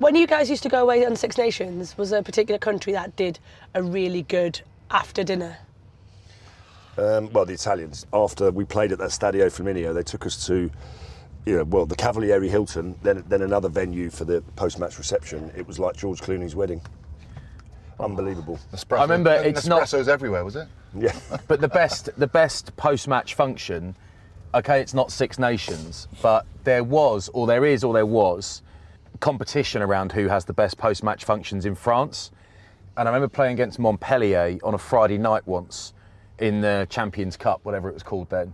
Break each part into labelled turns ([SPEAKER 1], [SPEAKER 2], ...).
[SPEAKER 1] When you guys used to go away on Six Nations, was there a particular country that did a really good after dinner?
[SPEAKER 2] Well, the Italians. After we played at that Stadio Flaminio, they took us to, the Cavalieri Hilton, then another venue for the post-match reception. It was like George Clooney's wedding. Unbelievable.
[SPEAKER 3] Espresso.
[SPEAKER 4] I remember it's not
[SPEAKER 3] espressos everywhere, was it?
[SPEAKER 2] Yeah.
[SPEAKER 4] But the best post-match function, okay, it's not Six Nations, but there was competition around who has the best post-match functions in France. And I remember playing against Montpellier on a Friday night once in the Champions Cup, whatever it was called then.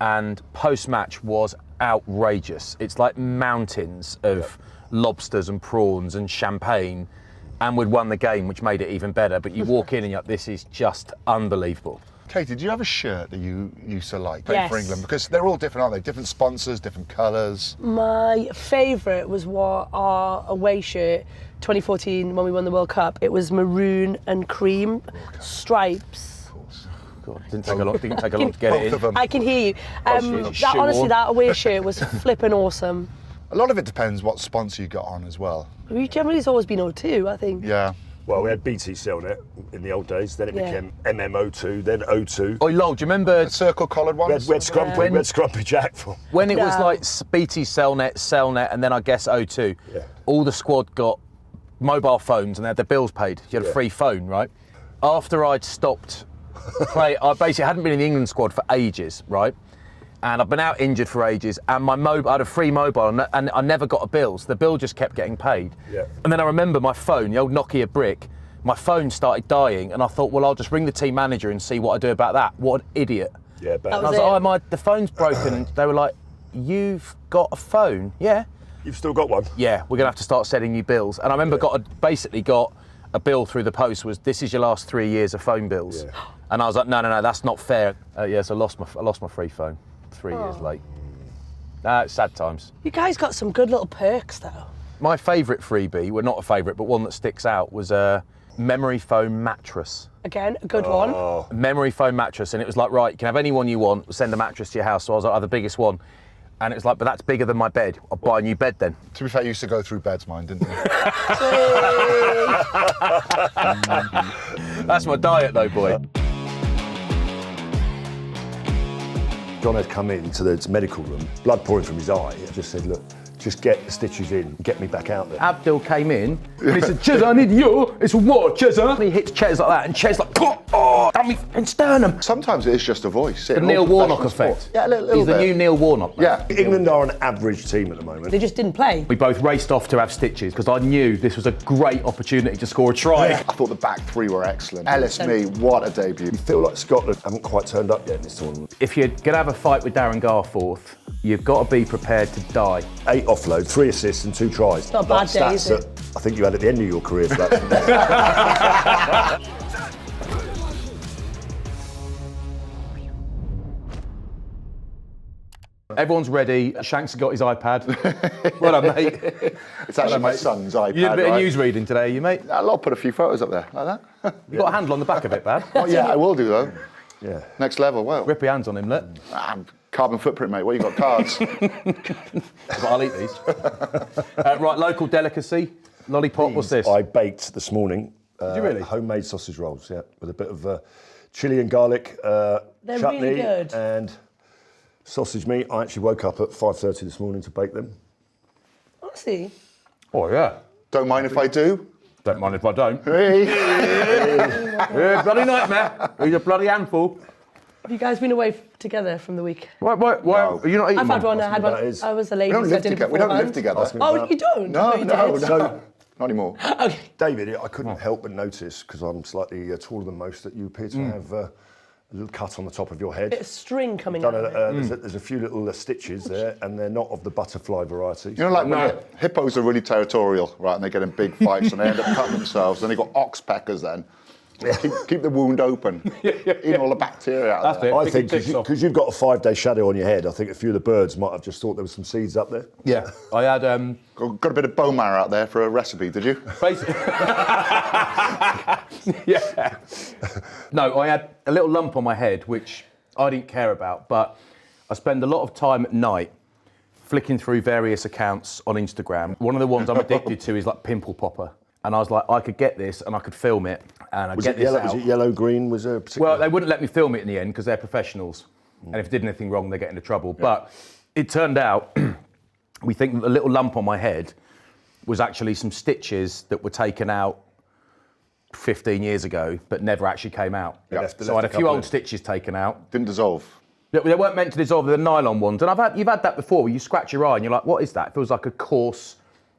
[SPEAKER 4] And post-match was outrageous. It's like mountains of lobsters and prawns and champagne. And we'd won the game, which made it even better. But you walk in and you're like, this is just unbelievable.
[SPEAKER 3] Katie, did you have a shirt that you used to like
[SPEAKER 1] Yes.
[SPEAKER 3] for England? Because they're all different, aren't they? Different sponsors, different colours.
[SPEAKER 1] My favourite was our away shirt, 2014, when we won the World Cup. It was maroon and cream stripes.
[SPEAKER 4] God, didn't take a lot to get
[SPEAKER 3] Both
[SPEAKER 4] it
[SPEAKER 3] of
[SPEAKER 4] in.
[SPEAKER 3] them.
[SPEAKER 1] I can hear you.
[SPEAKER 4] shoe
[SPEAKER 1] Honestly,
[SPEAKER 4] on.
[SPEAKER 1] that away shirt was flipping awesome.
[SPEAKER 3] A lot of it depends what sponsor you got on as well.
[SPEAKER 1] We generally has always been O2, I think.
[SPEAKER 3] Yeah.
[SPEAKER 2] Well, we had BT Cellnet in the old days, then it
[SPEAKER 1] Yeah.
[SPEAKER 2] became MMO2, then O2.
[SPEAKER 4] Oh, lol, do you remember
[SPEAKER 3] The circle collared
[SPEAKER 2] We
[SPEAKER 3] ones.
[SPEAKER 2] had Scrumpy Jack for.
[SPEAKER 4] when it was
[SPEAKER 1] No.
[SPEAKER 4] like BT Cellnet, and then I guess O2,
[SPEAKER 2] Yeah.
[SPEAKER 4] all the squad got mobile phones and they had their bills paid. You had a free phone, right? After I'd stopped playing, I basically hadn't been in the England squad for ages, right? And I've been out injured for ages, and I had a free mobile, and I never got a bill, so the bill just kept getting paid.
[SPEAKER 2] Yeah.
[SPEAKER 4] And then I remember my phone, the old Nokia brick, my phone started dying, and I thought, well, I'll just ring the team manager and see what I do about that. What an idiot.
[SPEAKER 2] Yeah, bad.
[SPEAKER 1] That
[SPEAKER 4] And I was
[SPEAKER 1] was
[SPEAKER 4] like, the phone's broken, and they were like, you've got a phone? Yeah.
[SPEAKER 2] You've still got one.
[SPEAKER 4] Yeah, we're gonna have to start sending you bills. And I remember basically got a bill through the post, this is your last 3 years of phone bills.
[SPEAKER 2] Yeah.
[SPEAKER 4] And I was like, no, that's not fair. So I lost my free phone 3 years late. It's sad times.
[SPEAKER 1] You guys got some good little perks, though.
[SPEAKER 4] My favourite freebie, well, not a favourite, but one that sticks out, was a memory foam mattress.
[SPEAKER 1] Again, a good one.
[SPEAKER 4] A memory foam mattress, and it was like, right, you can have anyone you want, we'll send a mattress to your house. So I was like, oh, the biggest one. And it was like, but that's bigger than my bed. I'll buy a new bed then.
[SPEAKER 3] To be fair, you used to go through beds, mine, didn't you?
[SPEAKER 4] That's my diet though, boy.
[SPEAKER 2] John had come into the medical room, blood pouring from his eye. He just said, look, just get the stitches in, get me back out there.
[SPEAKER 4] Abdul came in and he said, Chez, I need you. It's what, Chez? And he hits Chez like that, and Chez like, oh, damn me in sternum.
[SPEAKER 3] Sometimes it is just a voice.
[SPEAKER 4] The Neil Warnock effect.
[SPEAKER 3] Yeah, a little
[SPEAKER 4] He's
[SPEAKER 3] bit.
[SPEAKER 4] the new Neil Warnock. Man.
[SPEAKER 3] Yeah.
[SPEAKER 2] England are an average team at the moment.
[SPEAKER 1] They just didn't play.
[SPEAKER 4] We both raced off to have stitches because I knew this was a great opportunity to score a try.
[SPEAKER 3] I thought the back three were excellent. Ellis Me, what a debut.
[SPEAKER 2] You feel like Scotland haven't quite turned up yet in this tournament.
[SPEAKER 4] If you're going to have a fight with Darren Garforth, you've got to be prepared to die.
[SPEAKER 2] 8 offloads, 3 assists and 2 tries.
[SPEAKER 1] Not a bad day, is it?
[SPEAKER 2] That I think you had at the end of your career for that.
[SPEAKER 4] Everyone's ready. Shanks has got his iPad. Well done, mate.
[SPEAKER 3] It's actually my son's iPad.
[SPEAKER 4] You did a bit of
[SPEAKER 3] right?
[SPEAKER 4] news reading today, you mate?
[SPEAKER 3] I'll put a few photos up there, like that.
[SPEAKER 4] You got a handle on the back of it, Bad.
[SPEAKER 3] Oh, yeah, I will do, though.
[SPEAKER 2] Yeah.
[SPEAKER 3] Next level, well.
[SPEAKER 4] Rip your hands on him, look.
[SPEAKER 3] Carbon footprint, mate. What you got, cards?
[SPEAKER 4] But I'll eat these. Right, local delicacy. Lollipop, what's this?
[SPEAKER 2] I baked this morning.
[SPEAKER 4] Did you really?
[SPEAKER 2] Homemade sausage rolls, yeah, with a bit of chilli and garlic
[SPEAKER 1] They're
[SPEAKER 2] chutney
[SPEAKER 1] really good.
[SPEAKER 2] and sausage meat. I actually woke up at 5:30 this morning to bake them.
[SPEAKER 1] Honestly.
[SPEAKER 4] Oh, yeah.
[SPEAKER 3] Don't mind if I do.
[SPEAKER 4] Don't mind if I don't.
[SPEAKER 3] Hey.
[SPEAKER 4] Yeah, bloody nightmare. He's a bloody handful.
[SPEAKER 1] Have you guys been away together from the week?
[SPEAKER 4] Why
[SPEAKER 3] No.
[SPEAKER 4] are you not eating
[SPEAKER 1] I've had one.
[SPEAKER 2] That is-
[SPEAKER 1] I was a lady.
[SPEAKER 3] We don't
[SPEAKER 1] so I
[SPEAKER 3] live
[SPEAKER 1] did it
[SPEAKER 3] together. We don't live
[SPEAKER 1] beforehand.
[SPEAKER 3] together.
[SPEAKER 1] Oh, you don't?
[SPEAKER 3] No,
[SPEAKER 1] You
[SPEAKER 3] no,
[SPEAKER 1] did.
[SPEAKER 3] no. Not anymore.
[SPEAKER 1] Okay.
[SPEAKER 2] David, I couldn't help but notice, because I'm slightly taller than most, that you appear to have a little cut on the top of your head.
[SPEAKER 1] Bit of string coming
[SPEAKER 2] Done
[SPEAKER 1] out.
[SPEAKER 2] there's a few little stitches there, and they're not of the butterfly variety.
[SPEAKER 3] You know, like when hippos are really territorial, right, and they get in big fights and they end up cutting themselves, then they got oxpeckers then. Keep the wound open, eat all the bacteria out
[SPEAKER 4] That's
[SPEAKER 3] there.
[SPEAKER 4] it.
[SPEAKER 2] I
[SPEAKER 4] Picking
[SPEAKER 2] think
[SPEAKER 4] ticks off.
[SPEAKER 2] because you've got a 5-day shadow on your head, I think a few of the birds might have just thought there was some seeds up there.
[SPEAKER 4] Yeah, I had
[SPEAKER 3] Got a bit of bone marrow out there for a recipe, did you?
[SPEAKER 4] basically. Yeah. No, I had a little lump on my head, which I didn't care about, but I spend a lot of time at night flicking through various accounts on Instagram. One of the ones I'm addicted to is like Pimple Popper. And I was like, I could get this and I could film it and I'd
[SPEAKER 2] Was
[SPEAKER 4] get
[SPEAKER 2] it yellow?
[SPEAKER 4] this out.
[SPEAKER 2] Was it yellow, green? Was there a particular?
[SPEAKER 4] Well, they wouldn't let me film it in the end because they're professionals. And if I did anything wrong, they get into trouble. Yeah. But it turned out, we think that the little lump on my head was actually some stitches that were taken out 15 years ago, but never actually came out.
[SPEAKER 2] Yep.
[SPEAKER 4] So I had a few old stitches taken out.
[SPEAKER 3] Didn't dissolve.
[SPEAKER 4] They weren't meant to dissolve, the nylon ones. And you've had that before, where you scratch your eye and you're like, what is that? It feels like a coarse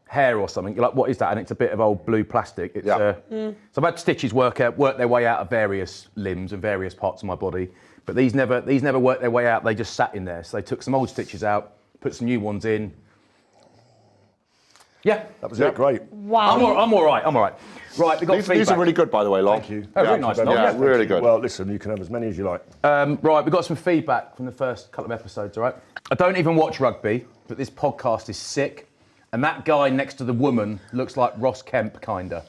[SPEAKER 4] hair or something. You're like, what is that? And it's a bit of old blue plastic. It's, So I've had stitches work their way out of various limbs and various parts of my body. But these never worked their way out. They just sat in there. So they took some old stitches out, put some new ones in. Yeah.
[SPEAKER 2] That was it, great.
[SPEAKER 1] Wow.
[SPEAKER 4] I'm all right. Right, we got feedback.
[SPEAKER 3] These are really good, by the way, Lol.
[SPEAKER 2] Thank you.
[SPEAKER 4] Oh, really nice.
[SPEAKER 3] Yeah, really good.
[SPEAKER 2] Well, listen, you can have as many as you like.
[SPEAKER 4] Right, we got some feedback from the first couple of episodes, all right? I don't even watch rugby, but this podcast is sick. And that guy next to the woman looks like Ross Kemp, kinda.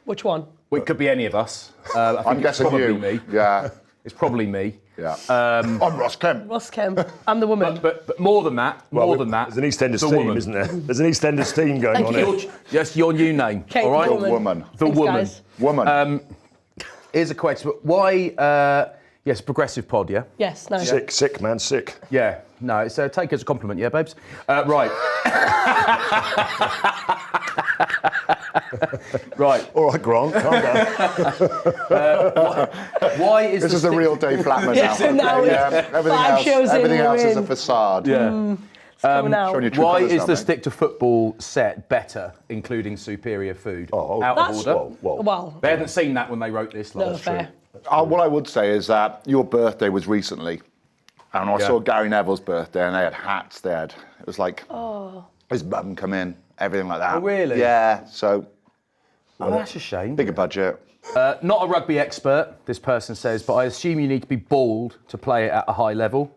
[SPEAKER 1] Which one?
[SPEAKER 4] Well, it could be any of us. I think
[SPEAKER 3] I'm
[SPEAKER 4] it's
[SPEAKER 3] guessing
[SPEAKER 4] probably
[SPEAKER 3] you.
[SPEAKER 4] me.
[SPEAKER 3] Yeah.
[SPEAKER 4] It's probably me.
[SPEAKER 3] Yeah. I'm Ross Kemp.
[SPEAKER 1] Ross Kemp. I'm the woman.
[SPEAKER 4] But more than that,
[SPEAKER 2] There's an EastEnders
[SPEAKER 4] the
[SPEAKER 2] theme,
[SPEAKER 4] woman.
[SPEAKER 2] isn't there? There's an EastEnders theme going on here.
[SPEAKER 4] Yes, your new name.
[SPEAKER 1] Kate,
[SPEAKER 4] all right?
[SPEAKER 1] the woman.
[SPEAKER 3] Woman.
[SPEAKER 4] The
[SPEAKER 1] Thanks,
[SPEAKER 4] woman.
[SPEAKER 1] guys.
[SPEAKER 3] Woman.
[SPEAKER 4] Here's a question. Why? Yes, progressive pod, yeah?
[SPEAKER 1] Yes, no.
[SPEAKER 2] Sick, man, sick.
[SPEAKER 4] Yeah. No, it's take it as a compliment, yeah, babes? Right. Right.
[SPEAKER 2] All right, Grant, calm down.
[SPEAKER 4] Why is
[SPEAKER 3] This is the real Dave Flatman
[SPEAKER 1] Yes,
[SPEAKER 3] now.
[SPEAKER 1] now
[SPEAKER 3] Everything
[SPEAKER 1] we're
[SPEAKER 3] else is a
[SPEAKER 1] in.
[SPEAKER 3] facade.
[SPEAKER 4] Yeah.
[SPEAKER 1] Coming out.
[SPEAKER 3] Showing your true
[SPEAKER 4] Why
[SPEAKER 3] colours
[SPEAKER 4] is
[SPEAKER 3] now,
[SPEAKER 4] the
[SPEAKER 3] mate.
[SPEAKER 4] stick to football set better, including superior food?
[SPEAKER 2] Oh,
[SPEAKER 4] Out
[SPEAKER 1] that's-
[SPEAKER 4] of order.
[SPEAKER 2] Whoa.
[SPEAKER 1] Well,
[SPEAKER 4] They hadn't seen that when they wrote this.
[SPEAKER 1] no,
[SPEAKER 4] Last
[SPEAKER 1] fair.
[SPEAKER 3] What I would say is that your birthday was recently, and I
[SPEAKER 4] Yeah.
[SPEAKER 3] saw Gary Neville's birthday, and they had hats. It was like his mum come in, everything like that.
[SPEAKER 4] Oh, really?
[SPEAKER 3] Yeah. So
[SPEAKER 4] Oh, that's a shame.
[SPEAKER 3] bigger budget.
[SPEAKER 4] Not a rugby expert, this person says, but I assume you need to be bald to play it at a high level.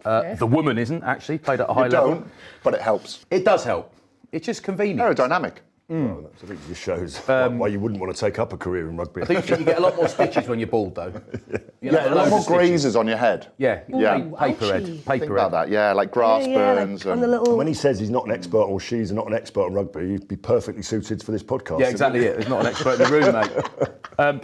[SPEAKER 4] The woman isn't actually played at a high
[SPEAKER 3] You
[SPEAKER 4] level.
[SPEAKER 3] don't, but it helps.
[SPEAKER 4] It does help. It's just convenient.
[SPEAKER 3] Aerodynamic.
[SPEAKER 2] Well, I think it just shows why you wouldn't want to take up a career in rugby.
[SPEAKER 4] I think you get a lot more stitches when you're bald, though.
[SPEAKER 3] Yeah, a lot more grazes on your head.
[SPEAKER 4] Yeah,
[SPEAKER 3] Yeah.
[SPEAKER 4] paper head.
[SPEAKER 1] ouchie.
[SPEAKER 3] Think
[SPEAKER 4] Paper
[SPEAKER 3] about
[SPEAKER 4] head.
[SPEAKER 3] that. Yeah, like grass burns.
[SPEAKER 1] on the
[SPEAKER 3] and
[SPEAKER 1] little.
[SPEAKER 2] When he says he's not an expert or she's not an expert on rugby, you'd be perfectly suited for this podcast.
[SPEAKER 4] Yeah, exactly it. There's not an expert in the room, mate.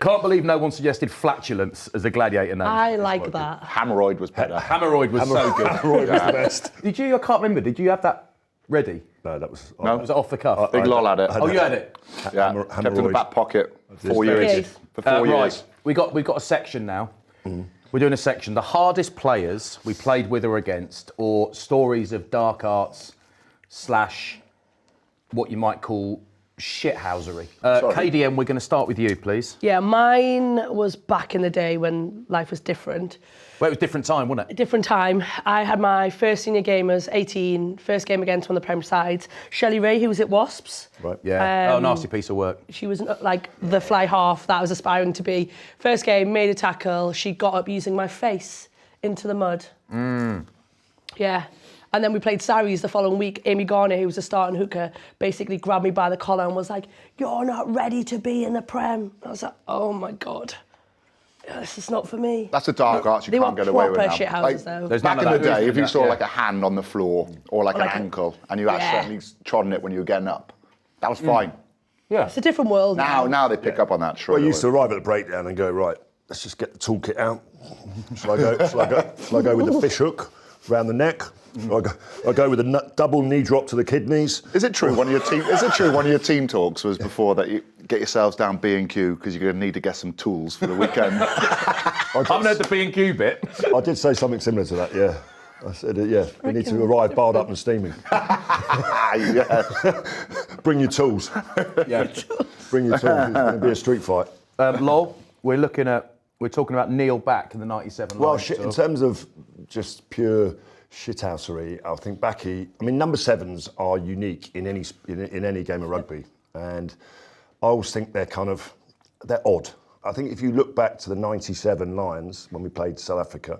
[SPEAKER 4] Can't believe no one suggested flatulence as a gladiator name.
[SPEAKER 1] I like that.
[SPEAKER 3] Hemorrhoid was better.
[SPEAKER 4] Hemorrhoid was so good.
[SPEAKER 2] Roy was the best.
[SPEAKER 4] Did you? I can't remember. Did you have that ready?
[SPEAKER 2] No, that was...
[SPEAKER 3] No.
[SPEAKER 4] Was it off the cuff?
[SPEAKER 3] Big Lol had it.
[SPEAKER 4] Oh, you had it.
[SPEAKER 3] Yeah, kept it in the
[SPEAKER 2] hemorrhoid.
[SPEAKER 3] back pocket 4
[SPEAKER 1] Very
[SPEAKER 3] years.
[SPEAKER 1] good.
[SPEAKER 3] For 4 years.
[SPEAKER 4] Right, we've got a section now. We're doing a section. The hardest players we played with or against, or stories of dark arts / what you might call shithousery. KDM, we're going to start with you, please.
[SPEAKER 1] Yeah, mine was back in the day when life was different.
[SPEAKER 4] Well, it was a different time, wasn't it?
[SPEAKER 1] Different time. I had my first senior game as 18, first game against one of the Prem sides. Shelley Ray, who was at Wasps.
[SPEAKER 2] Right.
[SPEAKER 4] Yeah. Nasty piece of work.
[SPEAKER 1] She was like the fly half that I was aspiring to be. First game, made a tackle. She got up using my face into the mud. Yeah. And then we played Saris the following week. Amy Garner, who was a starting hooker, basically grabbed me by the collar and was like, "You're not ready to be in the Prem." I was like, oh my God. This is not for me.
[SPEAKER 3] That's a dark arts you
[SPEAKER 1] They
[SPEAKER 3] can't
[SPEAKER 1] were
[SPEAKER 3] get away with
[SPEAKER 1] proper
[SPEAKER 3] now.
[SPEAKER 1] shithouses, though.
[SPEAKER 4] There's
[SPEAKER 3] Back
[SPEAKER 4] none
[SPEAKER 3] in
[SPEAKER 4] of
[SPEAKER 3] the
[SPEAKER 4] that,
[SPEAKER 3] day,
[SPEAKER 4] isn't
[SPEAKER 3] if you
[SPEAKER 4] there?
[SPEAKER 3] saw
[SPEAKER 4] Yeah.
[SPEAKER 3] like a hand on the floor or like an
[SPEAKER 1] like a-
[SPEAKER 3] ankle and you accidentally trodden it when you were getting up, that was fine.
[SPEAKER 4] Yeah.
[SPEAKER 1] It's a different world
[SPEAKER 3] Now they pick up on that.
[SPEAKER 2] Well, you used to arrive at the breakdown and go, right, let's just get the toolkit out. Shall I go with the fish hook around the neck? I go with a double knee drop to the kidneys.
[SPEAKER 3] Is it true one of your team talks was before that you get yourselves down B&Q because you're going to need to get some tools for the weekend?
[SPEAKER 4] I haven't heard the B&Q bit.
[SPEAKER 2] I did say something similar to that, yeah. I said, yeah, we need to arrive barred up and steaming.
[SPEAKER 3] Yeah.
[SPEAKER 2] Bring your tools.
[SPEAKER 4] Yeah.
[SPEAKER 2] Bring your tools. It's going to be a street fight.
[SPEAKER 4] Lol, we're talking about Neil back to the 97
[SPEAKER 2] Well,
[SPEAKER 4] line,
[SPEAKER 2] in terms of just pure shithousery, I think number sevens are unique in any game of rugby, and I always think they're odd. I think if you look back to the 97 Lions when we played South Africa,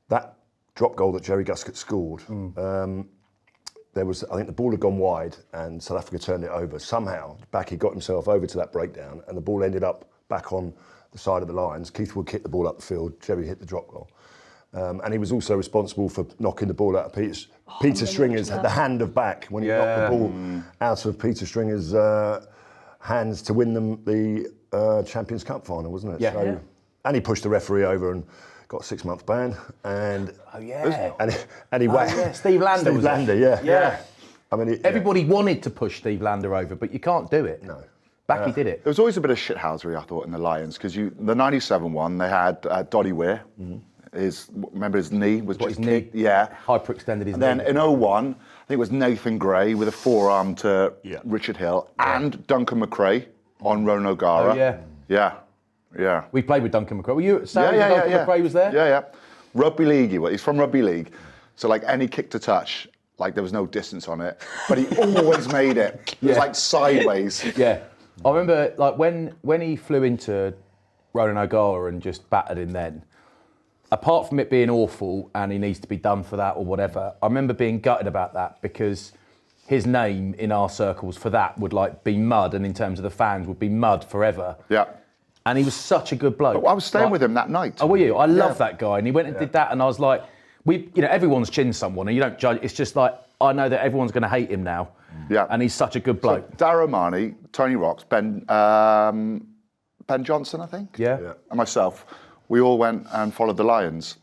[SPEAKER 2] that drop goal that Jerry Guscott scored, I think the ball had gone wide and South Africa turned it over. Somehow, Backy got himself over to that breakdown and the ball ended up back on the side of the Lions. Keith Wood kicked the ball up the field, Jerry hit the drop goal. And he was also responsible for knocking the ball out of Peter Stringer's, the hand of back, when he knocked the ball out of Peter Stringer's hands to win them the Champions Cup final, wasn't it?
[SPEAKER 4] Yeah.
[SPEAKER 2] So, and he pushed the referee over and got a 6-month ban. And and he whacked
[SPEAKER 4] Steve Lander.
[SPEAKER 2] Steve Lander, yeah. I mean,
[SPEAKER 4] everybody wanted to push Steve Lander over, but you can't do it.
[SPEAKER 2] No.
[SPEAKER 4] Backy did it.
[SPEAKER 3] There was always a bit of shithousery, I thought, in the Lions, because the '97 one, they had Doddy Weir. Remember his knee was just kicked? Yeah.
[SPEAKER 4] Hyperextended his knee.
[SPEAKER 3] And then in '01, I think it was Nathan Gray with a forearm to Richard Hill and Duncan McRae on Ronan O'Gara.
[SPEAKER 4] Oh,
[SPEAKER 3] yeah.
[SPEAKER 4] We played with Duncan McRae. Were you at Sarries when Duncan McRae was there?
[SPEAKER 3] Yeah. Rugby league, he's from rugby league. So like any kick to touch, like there was no distance on it, but he always made it. It was like sideways.
[SPEAKER 4] Yeah. I remember like when he flew into Ronan O'Gara and just battered him then, apart from it being awful and he needs to be done for that or whatever, I remember being gutted about that because his name in our circles for that would like be mud, and in terms of the fans would be mud forever.
[SPEAKER 3] Yeah.
[SPEAKER 4] And he was such a good bloke.
[SPEAKER 3] But I was staying with him that night.
[SPEAKER 4] Oh, were you? I love that guy. And he went and did that, and I was like, everyone's chinned someone, and you don't judge. It's just like, I know that everyone's going to hate him now.
[SPEAKER 3] Yeah.
[SPEAKER 4] And he's such a good bloke.
[SPEAKER 3] So Darrow Marnie, Tony Rocks, Ben Johnson, I think.
[SPEAKER 4] Yeah.
[SPEAKER 3] And myself, we all went and followed the Lions.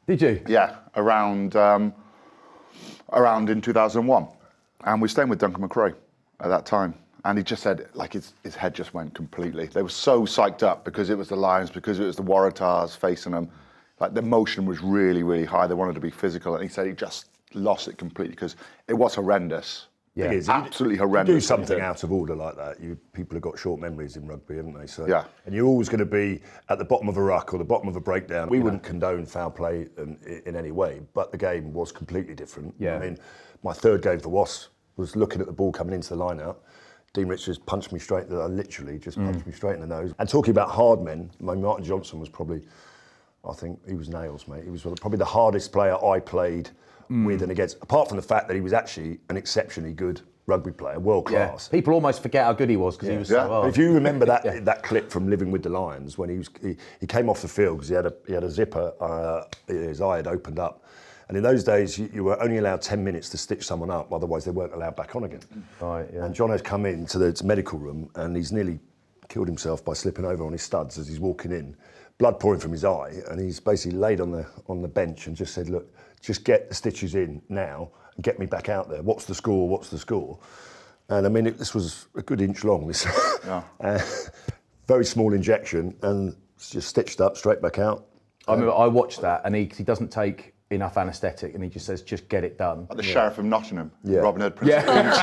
[SPEAKER 4] Did you?
[SPEAKER 3] Yeah, around in 2001. And we were staying with Duncan McRae at that time. And he just said, like, his head just went completely. They were so psyched up because it was the Lions, because it was the Waratahs facing them. Like, the emotion was really, really high. They wanted to be physical. And he said he just lost it completely because it was horrendous.
[SPEAKER 4] Yeah,
[SPEAKER 2] it is.
[SPEAKER 3] Absolutely
[SPEAKER 2] You
[SPEAKER 3] horrendous.
[SPEAKER 2] do something out of order like that, people have got short memories in rugby, haven't they? So,
[SPEAKER 3] Yeah.
[SPEAKER 2] And you're always going to be at the bottom of a ruck or the bottom of a breakdown. We wouldn't condone foul play in any way, but the game was completely different.
[SPEAKER 4] Yeah.
[SPEAKER 2] I mean, my third game for Wasps was looking at the ball coming into the line-out. Dean Richards punched me straight, literally just punched me straight in the nose. And talking about hard men, Martin Johnson was probably, I think he was nails, mate. He was probably the hardest player I played with and against, apart from the fact that he was actually an exceptionally good rugby player, world class.
[SPEAKER 4] People almost forget how good he was because he was so hard.
[SPEAKER 2] If you remember that clip from Living with the Lions, when he came off the field because he had a zipper, his eye had opened up. And in those days, you were only allowed 10 minutes to stitch someone up, otherwise they weren't allowed back on again.
[SPEAKER 4] Right, yeah.
[SPEAKER 2] And John has come into the medical room and he's nearly killed himself by slipping over on his studs as he's walking in, blood pouring from his eye, and he's basically laid on the bench and just said, look, just get the stitches in now and get me back out there. What's the score? What's the score? And I mean, this was a good inch long, this very small injection, and it's just stitched up, straight back out.
[SPEAKER 4] I remember I watched that, and he doesn't take enough anaesthetic, and he just says, just get it done.
[SPEAKER 3] Like the Sheriff of Nottingham, Robin Hood, Prince of Wales.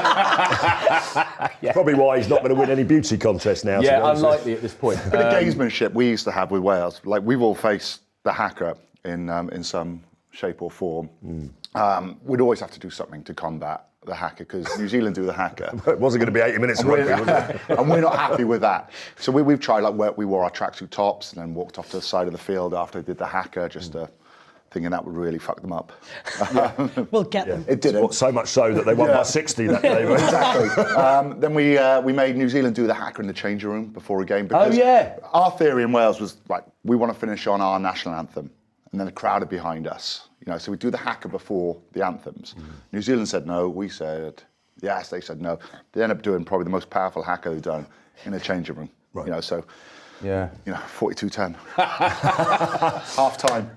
[SPEAKER 2] Probably why he's not going to win any beauty contest now.
[SPEAKER 4] Yeah, unlikely at this point.
[SPEAKER 3] But the gamesmanship we used to have with Wales, like we've all faced the hacker in some shape or form. We'd always have to do something to combat the hacker because New Zealand do the hacker.
[SPEAKER 2] It wasn't going to be 80 minutes of rugby, was it?
[SPEAKER 3] And we're not happy with that. So we've tried, like, we wore our tracksuit tops and then walked off to the side of the field after they did the hacker, just thinking that would really fuck them up.
[SPEAKER 1] We'll get them.
[SPEAKER 3] It didn't.
[SPEAKER 2] So much so that they won by 60 that day.
[SPEAKER 3] Exactly. Then we made New Zealand do the hacker in the changing room before a game because our theory in Wales was like we want to finish on our national anthem, and then the crowd are behind us. So we do the hacker before the anthems. New Zealand said no. We said yes. They said no. They ended up doing probably the most powerful hacker they've done in a changing room.
[SPEAKER 2] Right.
[SPEAKER 3] So.
[SPEAKER 4] Yeah.
[SPEAKER 3] 42-10. Half time.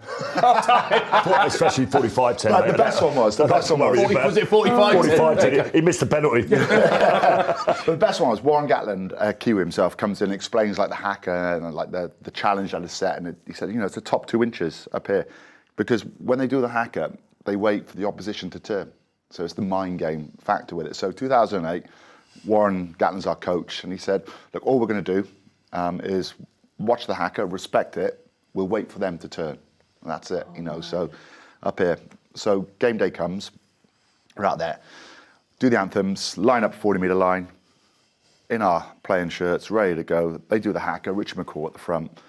[SPEAKER 2] Especially 45-10.
[SPEAKER 3] Like, the best one was.
[SPEAKER 4] Was it 45?
[SPEAKER 2] He missed the penalty.
[SPEAKER 3] But the best one was Warren Gatland, Kiwi himself, comes in and explains like the hacker and like the challenge that is set. And he said, it's the top 2 inches up here. Because when they do the hacker, they wait for the opposition to turn. So it's the mind game factor with it. So 2008, Warren Gatland's our coach. And he said, look, all we're going to do is watch the hacker, respect it, we'll wait for them to turn. And that's it, so up here. So game day comes, we're out there, do the anthems, line up 40-metre line, in our playing shirts, ready to go. They do the hacker, Richard McCaw at the front,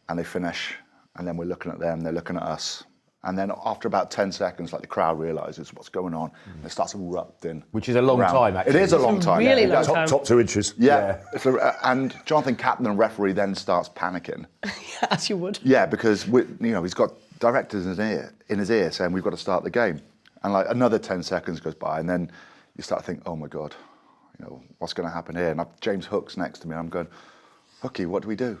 [SPEAKER 3] and they finish. And then we're looking at them, they're looking at us. And then after about 10 seconds, like the crowd realises what's going on, and it starts erupting.
[SPEAKER 4] Which is a long time, actually.
[SPEAKER 3] It is a long time.
[SPEAKER 1] Really long time.
[SPEAKER 2] Top 2 inches.
[SPEAKER 3] Yeah. And Jonathan Captain, the referee, then starts panicking.
[SPEAKER 1] As you would.
[SPEAKER 3] Yeah, because he's got director's in his ear saying, we've got to start the game. And like another 10 seconds goes by, and then you start to think, oh my God, what's going to happen here? And James Hook's next to me, and I'm going, Hooky, what do we do?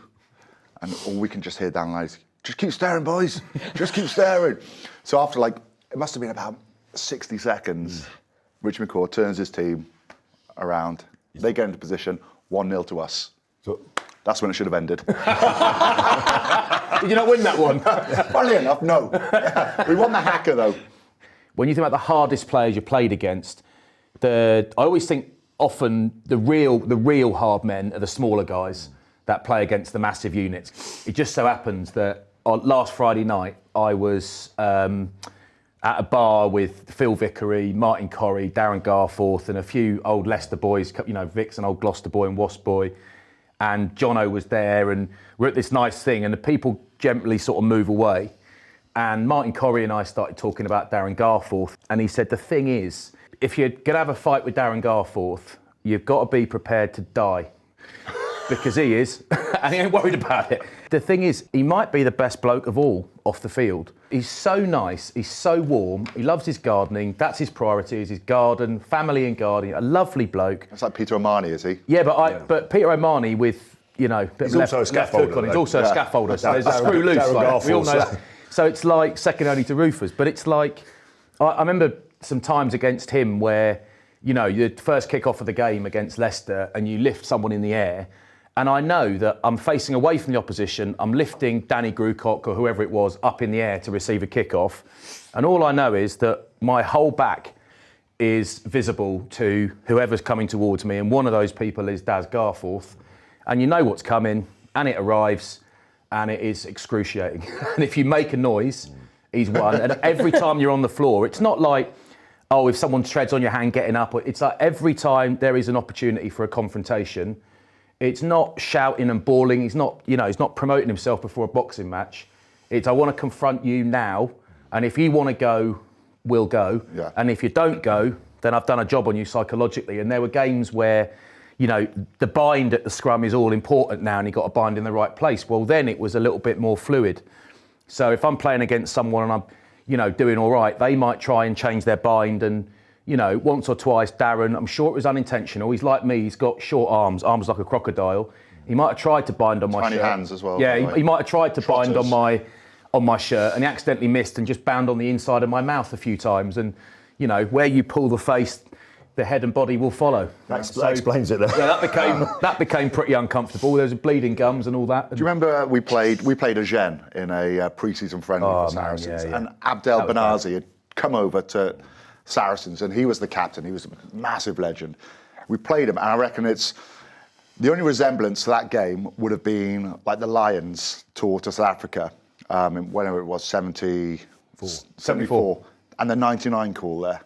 [SPEAKER 3] And all we can just hear down the line is, just keep staring, boys. Just keep staring. So after it must have been about 60 seconds, Rich McCaw turns his team around. They get into position, 1-0 to us. So that's when it should have ended.
[SPEAKER 4] Did you not win that one?
[SPEAKER 3] Funny enough, no. We won the haka though.
[SPEAKER 4] When you think about the hardest players you played against, I always think often the real hard men are the smaller guys that play against the massive units. It just so happens that last Friday night I was at a bar with Phil Vickery, Martin Corrie, Darren Garforth, and a few old Leicester boys. Vic's an old Gloucester boy and Wasp boy, and Jono was there, and we're at this nice thing, and the people gently sort of move away. And Martin Corrie and I started talking about Darren Garforth, and he said, the thing is, if you're going to have a fight with Darren Garforth, you've got to be prepared to die. Because he is, and he ain't worried about it. The thing is, he might be the best bloke of all off the field. He's so nice, he's so warm, he loves his gardening, that's his priority, is his garden, family and gardening, a lovely bloke.
[SPEAKER 3] That's like Peter O'Mahony, is he?
[SPEAKER 4] Yeah, but Peter O'Mahony with, bit
[SPEAKER 2] he's
[SPEAKER 4] of
[SPEAKER 2] also a scaffolder.
[SPEAKER 4] He's also a scaffolder, so there's a screw loose, we all know that. So it's like second only to roofers, but it's like, I remember some times against him where, your first kick-off of the game against Leicester and you lift someone in the air, and I know that I'm facing away from the opposition, I'm lifting Danny Grucock or whoever it was up in the air to receive a kick-off, and all I know is that my whole back is visible to whoever's coming towards me, and one of those people is Daz Garforth, and you know what's coming, and it arrives, and it is excruciating. And if you make a noise, he's won. And every time you're on the floor, it's not like, if someone treads on your hand getting up, it's like every time there is an opportunity for a confrontation, it's not shouting and bawling. He's not, he's not promoting himself before a boxing match. It's, I want to confront you now, and if you want to go, we'll go.
[SPEAKER 3] Yeah.
[SPEAKER 4] And if you don't go, then I've done a job on you psychologically. And there were games where, the bind at the scrum is all important now, and you got to bind in the right place. Well, then it was a little bit more fluid. So if I'm playing against someone and I'm, doing all right, they might try and change their bind, and once or twice, Darren, I'm sure it was unintentional. He's like me, he's got short arms like a crocodile. He might have tried to bind on my
[SPEAKER 3] Tiny
[SPEAKER 4] shirt.
[SPEAKER 3] hands as well.
[SPEAKER 4] Yeah, he might have tried to
[SPEAKER 3] Trotters.
[SPEAKER 4] bind on my shirt, and he accidentally missed and just bound on the inside of my mouth a few times. And, where you pull the face, the head and body will follow.
[SPEAKER 2] That explains it there.
[SPEAKER 4] Yeah, that became pretty uncomfortable. There was bleeding gums and all that.
[SPEAKER 3] Do you remember we played Agen in a pre-season friendly for Saracens,
[SPEAKER 4] yeah.
[SPEAKER 3] and Abdel Benazi had come over to Saracens, and he was the captain. He was a massive legend. We played him, and I reckon it's the only resemblance to that game would have been like the Lions tour to South Africa, whenever it was 74, and the 99 call there,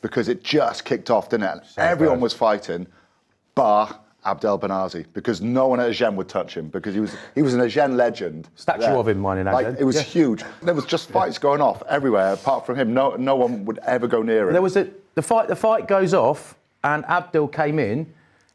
[SPEAKER 3] because it just kicked off, didn't it? And everyone was fighting, bar Abdel Benazi, because no one at Agen would touch him, because he was an Agen legend.
[SPEAKER 4] Statue of him, mine in Agen.
[SPEAKER 3] It was huge. There was just fights going off everywhere. Apart from him, no one would ever go near him.
[SPEAKER 4] There was the fight goes off, and Abdel came in,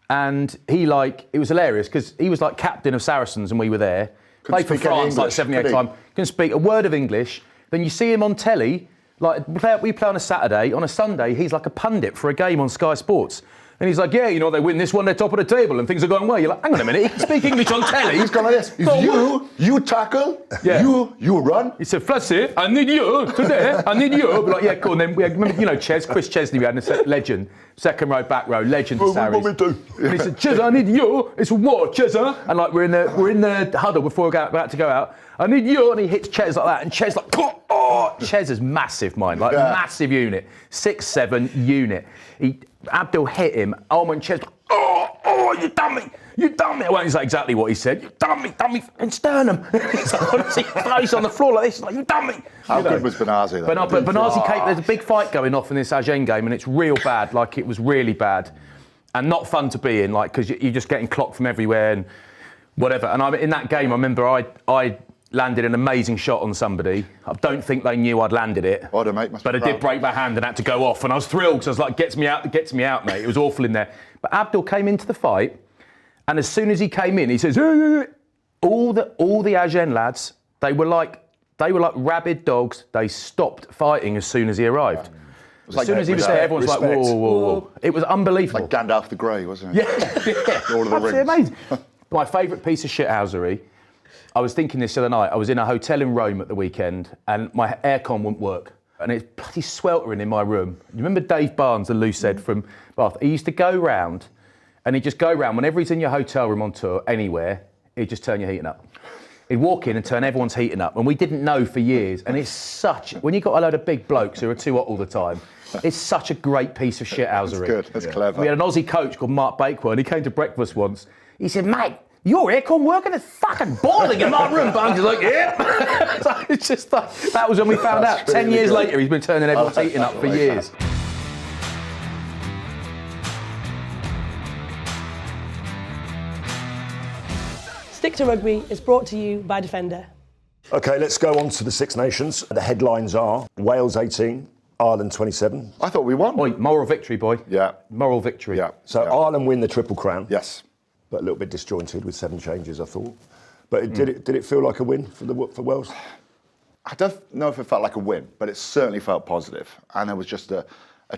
[SPEAKER 4] and he it was hilarious because he was like captain of Saracens, and we were there. Played for France like 78 times. Couldn't speak a word of English. Then you see him on telly. We play on a Saturday. On a Sunday, he's like a pundit for a game on Sky Sports. And he's like, they win this one, they're top of the table, and things are going well. You're like, hang on a minute, he can speak English on telly.
[SPEAKER 3] He's gone like this. You tackle, you run.
[SPEAKER 4] He said, Flatman, I need you today, I need you. We're like, yeah, cool. And then we had, remember, Chris Chesney, we had a legend, second row, back row, legend for Sarries.
[SPEAKER 2] What we do?
[SPEAKER 4] And he said, Chesa, I need you. It's what, Chesa? And we're in the huddle before we're about to go out. I need you, and he hits Ches like that, and Ches Ches is massive, massive unit, 6'7" unit. Abdul hit him, and Ches, you done me. I won't say exactly what he said. You done me, in sternum. He's honestly face on the floor like this, you done me.
[SPEAKER 3] How good was Benazi?
[SPEAKER 4] But Benazi came, there's a big fight going off in this Agen game, and it's real bad, it was really bad. And not fun to be in, because you're just getting clocked from everywhere and whatever. And in that game, I remember I landed an amazing shot on somebody. I don't think they knew I'd landed it.
[SPEAKER 3] Oh, mate,
[SPEAKER 4] but I did break my hand and had to go off, and I was thrilled because I was like, gets me out, mate. It was awful in there. But Abdul came into the fight, and as soon as he came in, he says, all the Agen lads, they were like They were like rabid dogs. They stopped fighting as soon as he arrived. As soon as he was there, everyone's like, whoa, whoa, whoa. It was unbelievable.
[SPEAKER 3] Like Gandalf the Grey, wasn't
[SPEAKER 4] Yeah,
[SPEAKER 3] it?
[SPEAKER 4] yeah.
[SPEAKER 3] Lord of the Rings.
[SPEAKER 4] Amazing. My favourite piece of shithousery, I was thinking this the other night, I was in a hotel in Rome at the weekend and my aircon wouldn't work. And it's bloody sweltering in my room. You remember Dave Barnes, the loose head from Bath? He used to go round and he'd just go round, whenever he's in your hotel room on tour, anywhere, he'd just turn your heating up. He'd walk in and turn everyone's heating up. And we didn't know for years. And it's such, when you've got a load of big blokes who are too hot all the time, it's such a great piece of shithousery.
[SPEAKER 3] That's good, that's clever.
[SPEAKER 4] We had an Aussie coach called Mark Bakewell, and he came to breakfast once. He said, mate, your aircon working? It's fucking boiling in my room. But I'm just like, yeah. So it's just like, that was when we found out.
[SPEAKER 3] Really
[SPEAKER 4] 10 years
[SPEAKER 3] good.
[SPEAKER 4] later, he's been turning everyone's heating up for years.
[SPEAKER 1] Stick to Rugby is brought to you by Defender.
[SPEAKER 2] Okay, let's go on to the Six Nations. The headlines are Wales 18, Ireland 27.
[SPEAKER 3] I thought we won.
[SPEAKER 4] Boy, moral victory, boy.
[SPEAKER 3] Yeah.
[SPEAKER 4] Moral victory.
[SPEAKER 3] Yeah.
[SPEAKER 2] So Ireland win the Triple Crown.
[SPEAKER 3] Yes.
[SPEAKER 2] But a little bit disjointed with 7 changes, I thought. But did it feel like a win for Wales?
[SPEAKER 3] I don't know if it felt like a win, but it certainly felt positive. And there was just a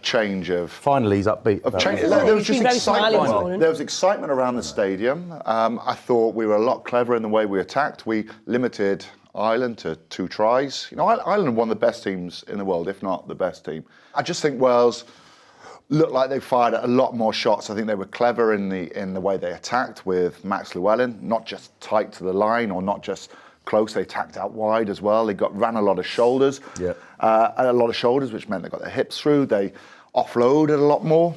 [SPEAKER 3] change of...
[SPEAKER 4] Finally, he's upbeat.
[SPEAKER 3] There was just
[SPEAKER 1] Very smiling this morning.
[SPEAKER 3] excitement. There was excitement around the stadium. I thought we were a lot clever in the way we attacked. We limited Ireland to 2 tries. You know, Ireland are one of the best teams in the world, if not the best team. I just think Wales looked like they fired a lot more shots. I think they were clever in the way they attacked with Max Llewellyn, not just tight to the line or not just close. They attacked out wide as well. They ran a lot of shoulders, which meant they got their hips through. They offloaded a lot more.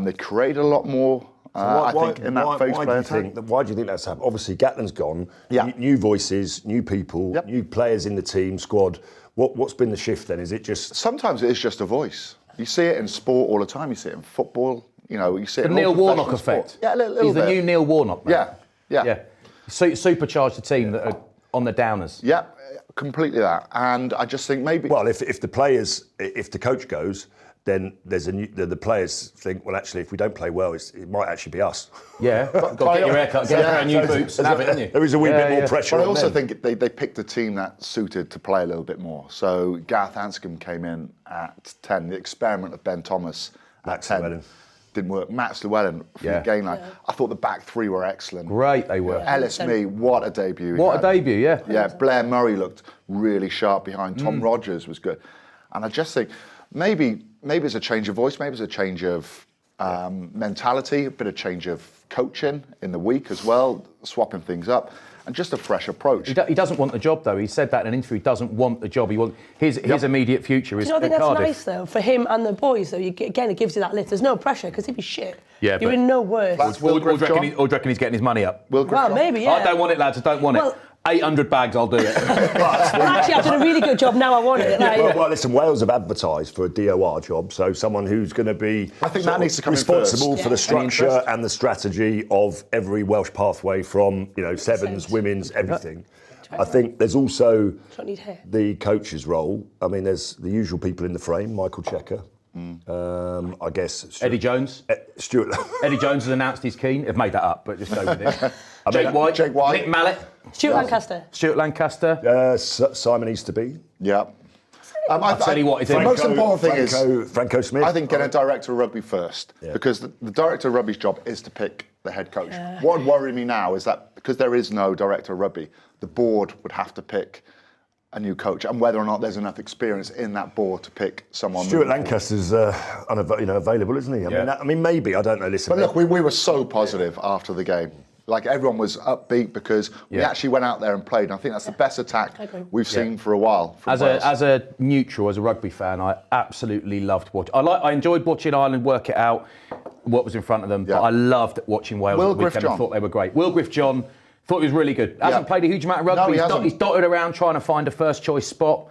[SPEAKER 3] They created a lot more. I think in that phase play attack.
[SPEAKER 2] Why do you think that's happened? Obviously, Gatland's gone.
[SPEAKER 3] Yeah.
[SPEAKER 2] New voices, new people,
[SPEAKER 3] Yep.
[SPEAKER 2] new players in the team, squad. What's been the shift then? Is it just...
[SPEAKER 3] Sometimes it is just a voice. You see it in sport all the time. You see it in football. You know, you see it
[SPEAKER 4] The
[SPEAKER 3] in
[SPEAKER 4] Neil
[SPEAKER 3] all
[SPEAKER 4] Warnock
[SPEAKER 3] professional
[SPEAKER 4] effect.
[SPEAKER 3] sport. Yeah, a little
[SPEAKER 4] He's
[SPEAKER 3] bit.
[SPEAKER 4] the new Neil Warnock, man.
[SPEAKER 3] Yeah.
[SPEAKER 4] Supercharged the team that are on the downers.
[SPEAKER 3] Yeah, completely that. And I just think maybe...
[SPEAKER 2] Well, if the coach goes, then the players think, well, actually, if we don't play well, it might actually be us.
[SPEAKER 4] Yeah, got to get your haircut, get a pair of new boots and have it, haven't you?
[SPEAKER 2] There is a wee bit more pressure
[SPEAKER 3] But I
[SPEAKER 2] on
[SPEAKER 3] also
[SPEAKER 2] them.
[SPEAKER 3] think they picked a team that suited to play a little bit more. So Gareth Anscombe came in at 10. The experiment of Ben Thomas at
[SPEAKER 2] Max
[SPEAKER 3] 10
[SPEAKER 2] Llewellyn.
[SPEAKER 3] didn't work. Max Llewellyn from the game line. I thought the back 3 were excellent.
[SPEAKER 4] Great, they were.
[SPEAKER 3] Ellis Mee, what a debut. he
[SPEAKER 4] What a
[SPEAKER 3] had.
[SPEAKER 4] debut, yeah.
[SPEAKER 3] Yeah, Blair Murray looked really sharp behind. Tom Rogers was good. And I just think maybe it's a change of voice, maybe it's a change of mentality, a bit of change of coaching in the week as well, swapping things up, and just a fresh approach.
[SPEAKER 4] He doesn't want the job, though. He said that in an interview. He doesn't want the job. He wants his immediate future is
[SPEAKER 1] Do you know, I think
[SPEAKER 4] at
[SPEAKER 1] that's
[SPEAKER 4] Cardiff.
[SPEAKER 1] nice, though, for him and the boys, though. Again, it gives you that lift. There's no pressure, because he'd be shit.
[SPEAKER 4] Yeah,
[SPEAKER 1] You're
[SPEAKER 4] but-
[SPEAKER 1] in no worse.
[SPEAKER 3] That's
[SPEAKER 4] Or
[SPEAKER 3] Will
[SPEAKER 4] do you
[SPEAKER 3] Griff
[SPEAKER 4] reckon
[SPEAKER 3] John.
[SPEAKER 4] he's getting his money up?
[SPEAKER 3] Will Griff
[SPEAKER 1] Well,
[SPEAKER 3] John.
[SPEAKER 1] maybe, yeah.
[SPEAKER 4] I don't want it, lads. I don't want
[SPEAKER 1] Well-
[SPEAKER 4] it. 800 bags, I'll do it.
[SPEAKER 1] Well, actually, I've done a really good job. Now I want it. Like,
[SPEAKER 2] Well, listen, Wales have advertised for a DOR job, so someone who's going to be
[SPEAKER 3] I think
[SPEAKER 2] sort
[SPEAKER 3] that
[SPEAKER 2] of
[SPEAKER 3] needs to come in
[SPEAKER 2] responsible
[SPEAKER 3] first.
[SPEAKER 2] for the
[SPEAKER 1] Yeah.
[SPEAKER 2] structure and the strategy of every Welsh pathway from, sevens, women's, everything. I think there's also
[SPEAKER 1] Don't need hair.
[SPEAKER 2] the coach's role. I mean, there's the usual people in the frame, Michael Checker, I guess.
[SPEAKER 4] Eddie Jones.
[SPEAKER 2] Stuart.
[SPEAKER 4] Eddie Jones has announced he's keen. I've made that up, but just go with it. Jake White. Nick Mallet.
[SPEAKER 1] Stuart Lancaster.
[SPEAKER 4] Stuart Lancaster.
[SPEAKER 2] Simon Easterby.
[SPEAKER 3] Yeah.
[SPEAKER 4] I'll tell you what, it's
[SPEAKER 3] the most important thing is,
[SPEAKER 2] Franco Smith.
[SPEAKER 3] I think, get a director of rugby first, because the director of rugby's job is to pick the head coach. What would worry me now is that because there is no director of rugby, the board would have to pick a new coach, and whether or not there's enough experience in that board to pick someone.
[SPEAKER 2] Stuart Lancaster's available, isn't he? I mean, maybe, I don't know. Listen,
[SPEAKER 3] But look, we were so positive after the game. Like, everyone was upbeat because we actually went out there and played. And I think that's the best attack we've seen for a while.
[SPEAKER 4] As a neutral, as a rugby fan, I absolutely loved watching. I enjoyed watching Ireland work it out, what was in front of them. But I loved watching Wales
[SPEAKER 3] Will
[SPEAKER 4] at the weekend.
[SPEAKER 3] Griff
[SPEAKER 4] I thought they were great. Will Griff John thought he was really good. Hasn't played a huge amount of rugby.
[SPEAKER 3] No, he hasn't.
[SPEAKER 4] He's dotted around trying to find a first choice spot.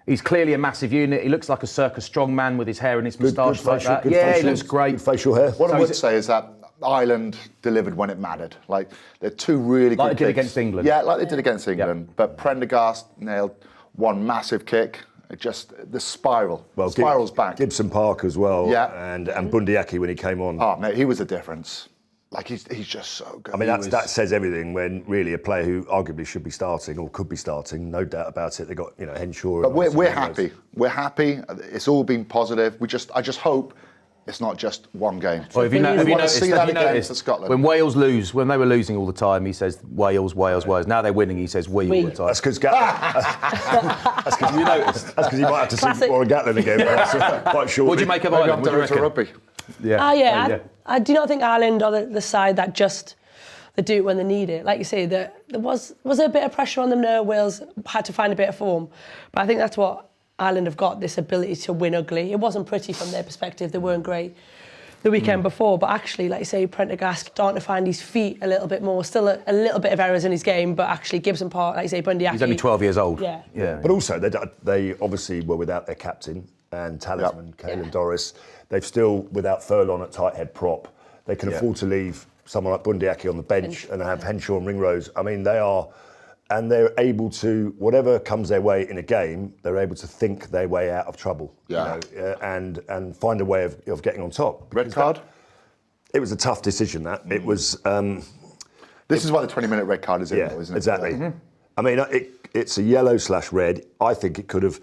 [SPEAKER 4] He's clearly a massive unit. He looks like a circus strong man with his hair and his moustache like that. Yeah, he looks great.
[SPEAKER 2] Good facial hair.
[SPEAKER 3] What I would say is that Ireland delivered when it mattered. Like, they're 2 really good
[SPEAKER 4] Like they did
[SPEAKER 3] kicks.
[SPEAKER 4] against England.
[SPEAKER 3] Yeah, like they did against England. But Prendergast nailed one massive kick. It just, the spiral. Spiral's back.
[SPEAKER 2] Gibson Park as well.
[SPEAKER 3] Yeah.
[SPEAKER 2] And Bundyaki when he came on.
[SPEAKER 3] Oh, mate, he was a difference. Like he's just so good.
[SPEAKER 2] I mean, that says everything when really a player who arguably should be starting or could be starting, no doubt about it. They got Henshaw.
[SPEAKER 3] But we're happy. We're happy. It's all been positive. I just hope it's not just one game.
[SPEAKER 4] Well, have you noticed
[SPEAKER 3] for Scotland?
[SPEAKER 4] When Wales lose, when they were losing all the time, he says Wales, Wales, Wales. Now they're winning, he says we all the time.
[SPEAKER 2] That's because you noticed. That's because you might have to see Warren Gatland again. Quite sure.
[SPEAKER 4] What do you make of Ireland? What do you reckon?
[SPEAKER 3] Rugby.
[SPEAKER 4] Yeah.
[SPEAKER 1] I do not think Ireland are the side that just they do it when they need it. Like you say, there was a bit of pressure on them there. Wales had to find a bit of form, but I think that's what Ireland have got, this ability to win ugly. It wasn't pretty from their perspective. They weren't great the weekend before, but actually, like you say, Prendergast starting to find his feet a little bit more. Still a little bit of errors in his game, but actually Gibson Park, like you say, Bundy Aki.
[SPEAKER 4] He's only 12 years old.
[SPEAKER 1] Yeah.
[SPEAKER 2] But also, they obviously were without their captain and talisman, Caelan Doris. They've still, without Furlong at tight head prop, they can afford to leave someone like Bundy Aki on the bench and have Henshaw and Ringrose. I mean, they're able to, whatever comes their way in a game, they're able to think their way out of trouble. And find a way of getting on top.
[SPEAKER 3] Red card?
[SPEAKER 2] It was a tough decision, that. It was...
[SPEAKER 3] this is why the 20-minute red card is in, though, isn't it?
[SPEAKER 2] Exactly. I mean, it's a yellow/red. I think it could have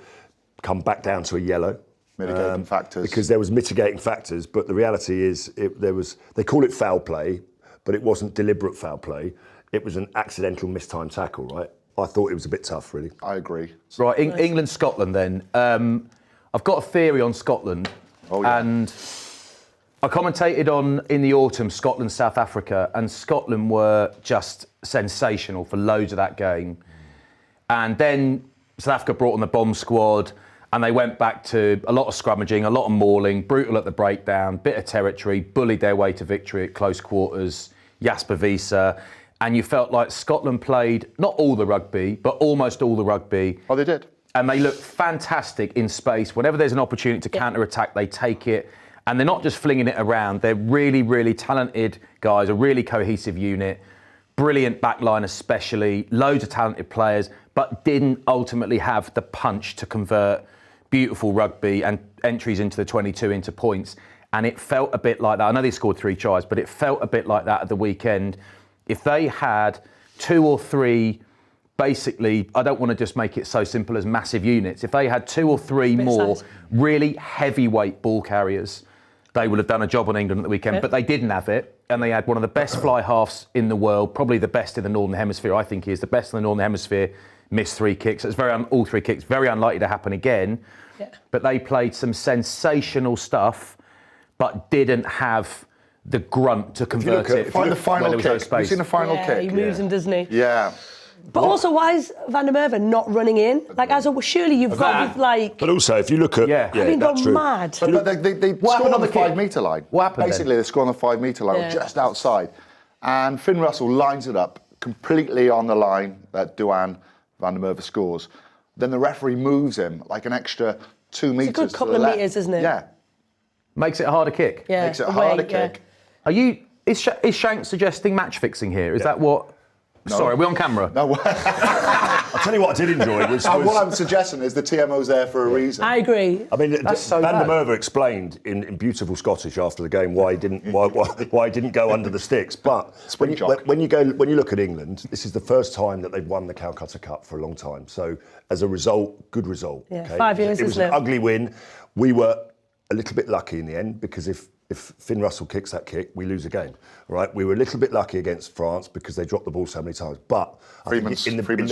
[SPEAKER 2] come back down to a yellow.
[SPEAKER 3] Mitigating factors.
[SPEAKER 2] Because there was mitigating factors, but the reality is they call it foul play, but it wasn't deliberate foul play. It was an accidental mistimed tackle, right? I thought it was a bit tough, really.
[SPEAKER 3] I agree.
[SPEAKER 4] Right, England-Scotland then. I've got a theory on Scotland.
[SPEAKER 3] Oh, yeah.
[SPEAKER 4] And I commentated on, in the autumn, Scotland-South Africa, and Scotland were just sensational for loads of that game. And then South Africa brought on the bomb squad, and they went back to a lot of scrummaging, a lot of mauling, brutal at the breakdown, bit of territory, bullied their way to victory at close quarters, Jasper Wiese. And you felt like Scotland played not all the rugby, but almost all the rugby.
[SPEAKER 3] Oh, they did.
[SPEAKER 4] And they look fantastic in space. Whenever there's an opportunity to counter-attack, they take it. And they're not just flinging it around. They're really, really talented guys, a really cohesive unit. Brilliant backline especially, loads of talented players, but didn't ultimately have the punch to convert beautiful rugby and entries into the 22 into points. And it felt a bit like that. I know they scored 3 tries, but it felt a bit like that at the weekend. If they had 2 or 3, basically, I don't want to just make it so simple as massive units. If they had 2 or 3 more really heavyweight ball carriers, they would have done a job on England at the weekend. But they didn't have it, and they had one of the best fly halves in the world, probably the best in the Northern Hemisphere. I think he is the best in the Northern Hemisphere. Missed 3 kicks. It's all 3 kicks. Very unlikely to happen again. Yeah. But they played some sensational stuff, but didn't have the grunt to convert it.
[SPEAKER 3] Find the final kick. Have you seen the final kick?
[SPEAKER 1] He moves him, doesn't he?
[SPEAKER 3] Yeah.
[SPEAKER 1] But also, why is Van der Merwe not running in? Like, surely you've got with like.
[SPEAKER 2] But also, if you look at,
[SPEAKER 1] I mean,
[SPEAKER 2] that's
[SPEAKER 1] they're
[SPEAKER 2] true.
[SPEAKER 1] mad.
[SPEAKER 3] But they scored on the 5-metre line.
[SPEAKER 4] What happened?
[SPEAKER 3] Basically, they scored on the 5-metre line, just outside, and Finn Russell lines it up completely on the line that Duan Van der Merwe scores. Then the referee moves him like an extra 2 metres.
[SPEAKER 1] It's a good couple of metres, isn't it?
[SPEAKER 3] Yeah.
[SPEAKER 4] Makes it a harder kick.
[SPEAKER 1] Yeah.
[SPEAKER 3] Makes it a harder kick.
[SPEAKER 4] Is Shanks suggesting match fixing here? Is that what? No. Sorry, are we on camera?
[SPEAKER 3] No.
[SPEAKER 2] I'll tell you what I did enjoy was
[SPEAKER 3] what I'm suggesting is the TMO's there for a reason.
[SPEAKER 1] I agree.
[SPEAKER 2] I mean, Van der Merwe explained in beautiful Scottish after the game why he didn't go under the sticks. But when you look at England, this is the first time that they've won the Calcutta Cup for a long time. So as a result, good result.
[SPEAKER 1] Yeah, okay? 5 years.
[SPEAKER 2] It was an ugly win. We were a little bit lucky in the end because if Finn Russell kicks that kick, we lose a game, right? We were a little bit lucky against France because they dropped the ball so many times. But
[SPEAKER 3] Freeman's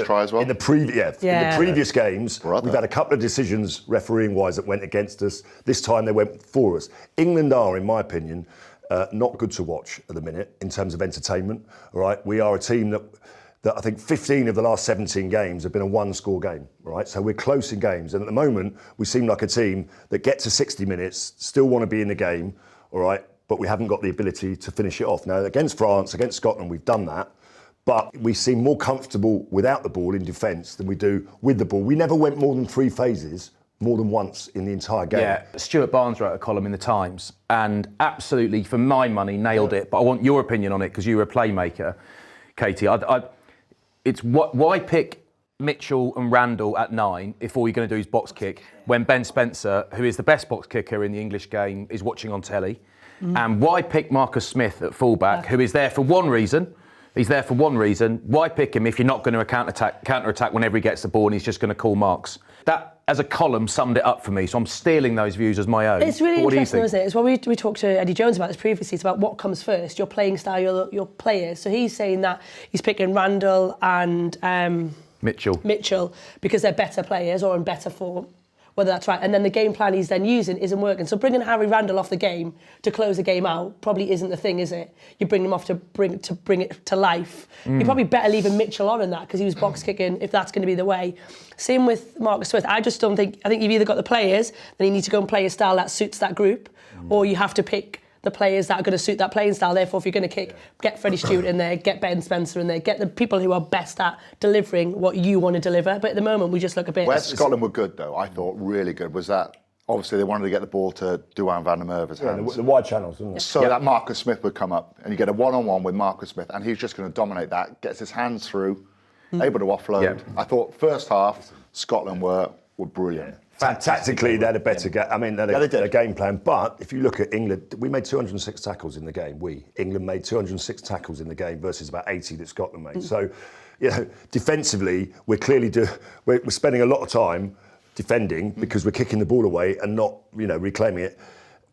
[SPEAKER 3] try as well.
[SPEAKER 2] In the previous games, we've had a couple of decisions refereeing-wise that went against us. This time they went for us. England are, in my opinion, not good to watch at the minute in terms of entertainment. All right, we are a team that I think 15 of the last 17 games have been a one-score game, right? So we're close in games, and at the moment we seem like a team that get to 60 minutes, still want to be in the game. All right, but we haven't got the ability to finish it off. Now, against France, against Scotland, we've done that, but we seem more comfortable without the ball in defence than we do with the ball. We never went more than 3 phases, more than once in the entire game. Yeah,
[SPEAKER 4] Stuart Barnes wrote a column in the Times and absolutely, for my money, nailed it, but I want your opinion on it because you were a playmaker, Katie. It's why pick Mitchell and Randall at 9 if all you're going to do is box kick when Ben Spencer, who is the best box kicker in the English game, is watching on telly. And why pick Marcus Smith at fullback, who is there for one reason? He's there for one reason. Why pick him if you're not going to counter-attack whenever he gets the ball and he's just going to call marks? That, as a column, summed it up for me. So I'm stealing those views as my own.
[SPEAKER 1] It's really interesting, isn't it? It's what we talked to Eddie Jones about this previously. It's about what comes first, your playing style, your players. So he's saying that he's picking Randall and Mitchell because they're better players or in better form. Whether that's right. And then the game plan he's then using isn't working. So bringing Harry Randall off the game to close the game out probably isn't the thing, is it? You bring him off to bring it to life. You're probably better leaving Mitchell on in that because he was box kicking, if that's going to be the way. Same with Marcus Smith. I just don't think, I think you've either got the players, then you need to go and play a style that suits that group, or you have to pick the players that are going to suit that playing style. Therefore, if you're going to kick, get Freddie Stewart in there, get Ben Spencer in there, get the people who are best at delivering what you want to deliver. But at the moment, we just look a bit...
[SPEAKER 3] Where Scotland were good, though, I thought really good, was that obviously they wanted to get the ball to Duan van der Merwe's hands.
[SPEAKER 2] The wide channels, isn't it?
[SPEAKER 3] So that Marcus Smith would come up and you get a one-on-one with Marcus Smith and he's just going to dominate that, gets his hands through, able to offload.
[SPEAKER 4] Yeah.
[SPEAKER 3] I thought first half, Scotland were brilliant.
[SPEAKER 2] Tactically, they had a better game. I mean, they had a game plan. But if you look at England, we made 206 tackles in the game. England made 206 tackles in the game versus about 80 that Scotland made. So, you know, defensively, we're clearly we're spending a lot of time defending because we're kicking the ball away and not, you know, reclaiming it.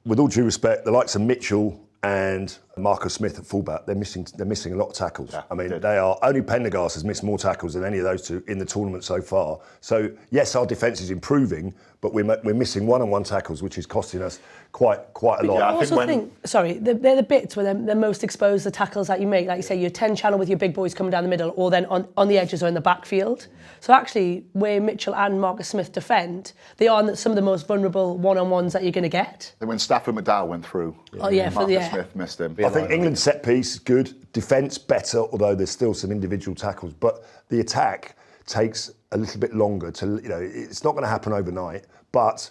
[SPEAKER 2] With all due respect, the likes of Mitchell and Marcus Smith at fullback, they're missing a lot of tackles. Yeah, I mean, they are only Pendergast has missed more tackles than any of those two in the tournament so far. So yes, our defence is improving, but we're missing one-on-one tackles, which is costing us quite a lot.
[SPEAKER 1] I also think, sorry, they're the bits where they're most exposed, the tackles that you make. Like you say, your 10 channel with your big boys coming down the middle, or then on the edges or in the backfield. So actually, where Mitchell and Marcus Smith defend, they are some of the most vulnerable one-on-ones that you're going to get.
[SPEAKER 3] Then when Stafford McDowell went through, Marcus Smith missed him.
[SPEAKER 2] I think England's set piece good, defence better, although there's still some individual tackles. But the attack takes a little bit longer to, you know, it's not going to happen overnight, but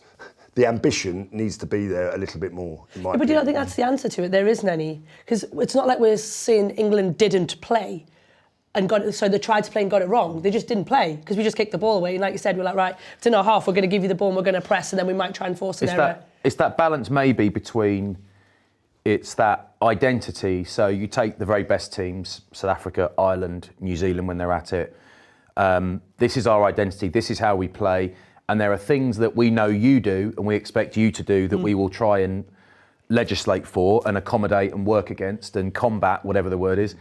[SPEAKER 2] the ambition needs to be there a little bit more. In my opinion.
[SPEAKER 1] But do you not think that's the answer to it? There isn't any, because it's not like we're saying England didn't play and got it, so they tried to play and got it wrong. They just didn't play because we just kicked the ball away. And like you said, we're like, right, it's in our half, we're going to give you the ball and we're going to press, and then we might try and force an error.
[SPEAKER 4] It's that balance maybe between, it's that identity. So you take the very best teams, South Africa, Ireland, New Zealand when they're at it. This is our identity, this is how we play. And there are things that we know you do and we expect you to do that we will try and legislate for and accommodate and work against and combat, whatever the word is.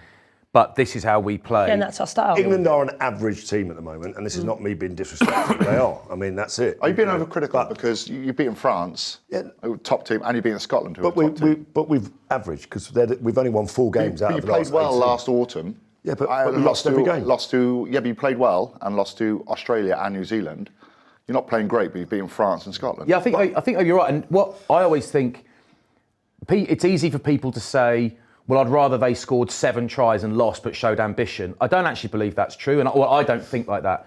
[SPEAKER 4] But this is how we play.
[SPEAKER 1] Yeah, and that's our style.
[SPEAKER 2] England are an average team at the moment, and this is not me being disrespectful. They are. I mean, that's it.
[SPEAKER 3] Are you being overcritical because you've beaten France, top team, and you've beaten Scotland, who are top team?
[SPEAKER 2] But we've averaged because we've only won 4 games out of the last 18.
[SPEAKER 3] You played well last autumn.
[SPEAKER 2] Yeah, but we lost every game.
[SPEAKER 3] But you played well and lost to Australia and New Zealand. You're not playing great, but you've beaten France and Scotland.
[SPEAKER 4] Yeah, I think you're right. And what I always think, it's easy for people to say, well, I'd rather they scored 7 tries and lost but showed ambition. I don't actually believe that's true, and I don't think like that.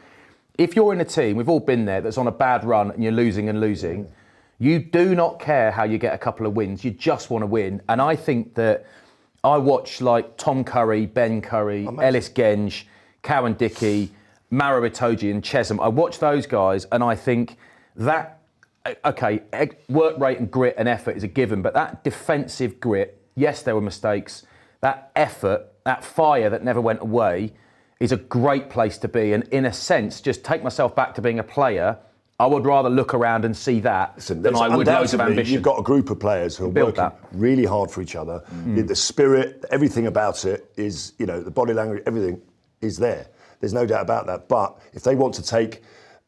[SPEAKER 4] If you're in a team, we've all been there, that's on a bad run and you're losing and losing, you do not care how you get a couple of wins. You just want to win. And I think that I watch like Tom Curry, Ben Curry, Ellis Genge, Cowan Dickey, Maro Itoje and Chesham. I watch those guys and I think that, okay, work rate and grit and effort is a given, but that defensive grit, yes, there were mistakes, that effort, that fire that never went away is a great place to be. And in a sense, just take myself back to being a player, I would rather look around and see that than I would loads of ambition.
[SPEAKER 2] You've got a group of players who are working really hard for each other. The spirit, everything about it is, you know, the body language, everything is there. There's no doubt about that. But if they want to take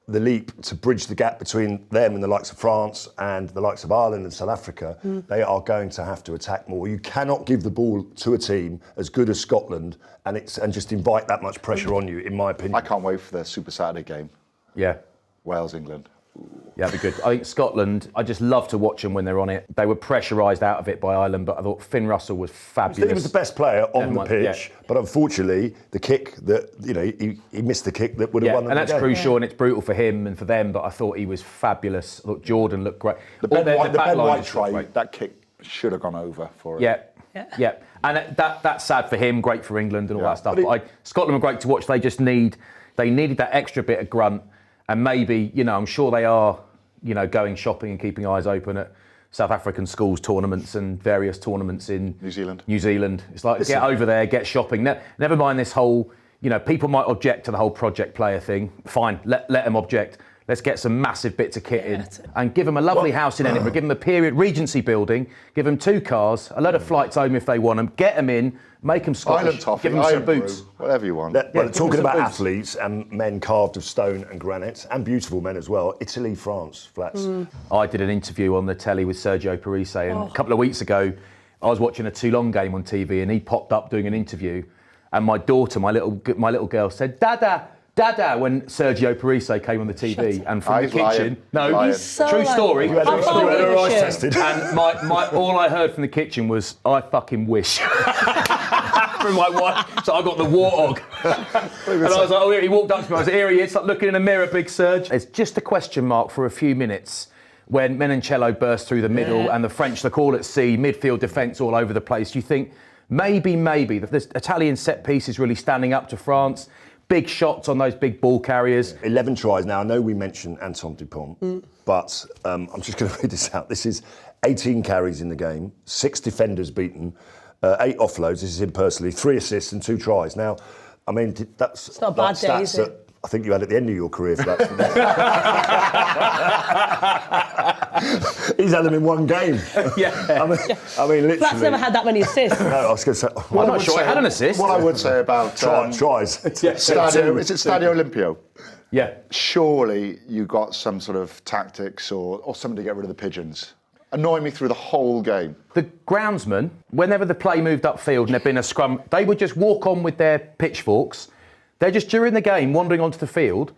[SPEAKER 2] the leap to bridge the gap between them and the likes of France and the likes of Ireland and South Africa, they are going to have to attack more. You cannot give the ball to a team as good as Scotland and just invite that much pressure on you, in my opinion.
[SPEAKER 3] I can't wait for the Super Saturday game.
[SPEAKER 4] Yeah.
[SPEAKER 3] Wales, England.
[SPEAKER 4] Yeah, that'd be good. I think Scotland, I just love to watch them when they're on it. They were pressurised out of it by Ireland, but I thought Finn Russell was fabulous.
[SPEAKER 2] I think he was the best player on the pitch, but unfortunately, the kick that, you know, he missed the kick that would have won them the game.
[SPEAKER 4] And that's crucial and it's brutal for him and for them, but I thought he was fabulous. I thought Jordan looked great.
[SPEAKER 3] The Ben White try, that kick should have gone over for him.
[SPEAKER 4] Yeah. And that's sad for him, great for England and all that stuff. But Scotland were great to watch. They needed that extra bit of grunt. And maybe, you know, I'm sure they are, you know, going shopping and keeping eyes open at South African schools tournaments and various tournaments in
[SPEAKER 3] New Zealand.
[SPEAKER 4] It's like, get over there, get shopping. Never mind this whole, people might object to the whole project player thing. Fine, let them object. Let's get some massive bits of kit in and give them a lovely house in Edinburgh, give them a period Regency building, give them 2 cars, a load of flights home if they want them, get them in, make them Scottish,
[SPEAKER 3] Island toffee,
[SPEAKER 4] give them some boots.
[SPEAKER 3] Whatever you want.
[SPEAKER 2] Talking about athletes and men carved of stone and granite, and beautiful men as well, Italy, France, flats.
[SPEAKER 4] I did an interview on the telly with Sergio Parise, and a couple of weeks ago, I was watching a Toulon game on TV, and he popped up doing an interview, and my daughter, my little girl, said, Dada, when Sergio Parise came on the TV, and from the kitchen, true story.
[SPEAKER 2] You had her eyes tested.
[SPEAKER 4] And all I heard from the kitchen was, I fucking wish. From my wife, so I got the warthog. And I was like, he walked up to me, I was like, here he is, like looking in a mirror, big Serge. It's just a question mark for a few minutes when Menoncello burst through the middle and the French look all at sea, midfield defence all over the place. You think, maybe, this Italian set piece is really standing up to France. Big shots on those big ball carriers.
[SPEAKER 2] 11 tries. Now, I know we mentioned Antoine Dupont, but I'm just going to read this out. This is 18 carries in the game, 6 defenders beaten, 8 offloads. This is him personally, 3 assists and 2 tries. Now, I mean, that's
[SPEAKER 1] it's not a bad day, is it?
[SPEAKER 2] I think you had at the end of your career for that. He's had them in one game. I mean, literally.
[SPEAKER 1] Flat's never had that many assists.
[SPEAKER 2] No, I was going to say.
[SPEAKER 4] I'm not sure I had an assist.
[SPEAKER 3] What I would say about
[SPEAKER 2] tries.
[SPEAKER 3] is it Stadio Olympio?
[SPEAKER 4] Yeah.
[SPEAKER 3] Surely you got some sort of tactics or something to get rid of the pigeons. Annoying me through the whole game.
[SPEAKER 4] The groundsman, whenever the play moved upfield and there'd been a scrum, they would just walk on with their pitchforks. They're just during the game wandering onto the field,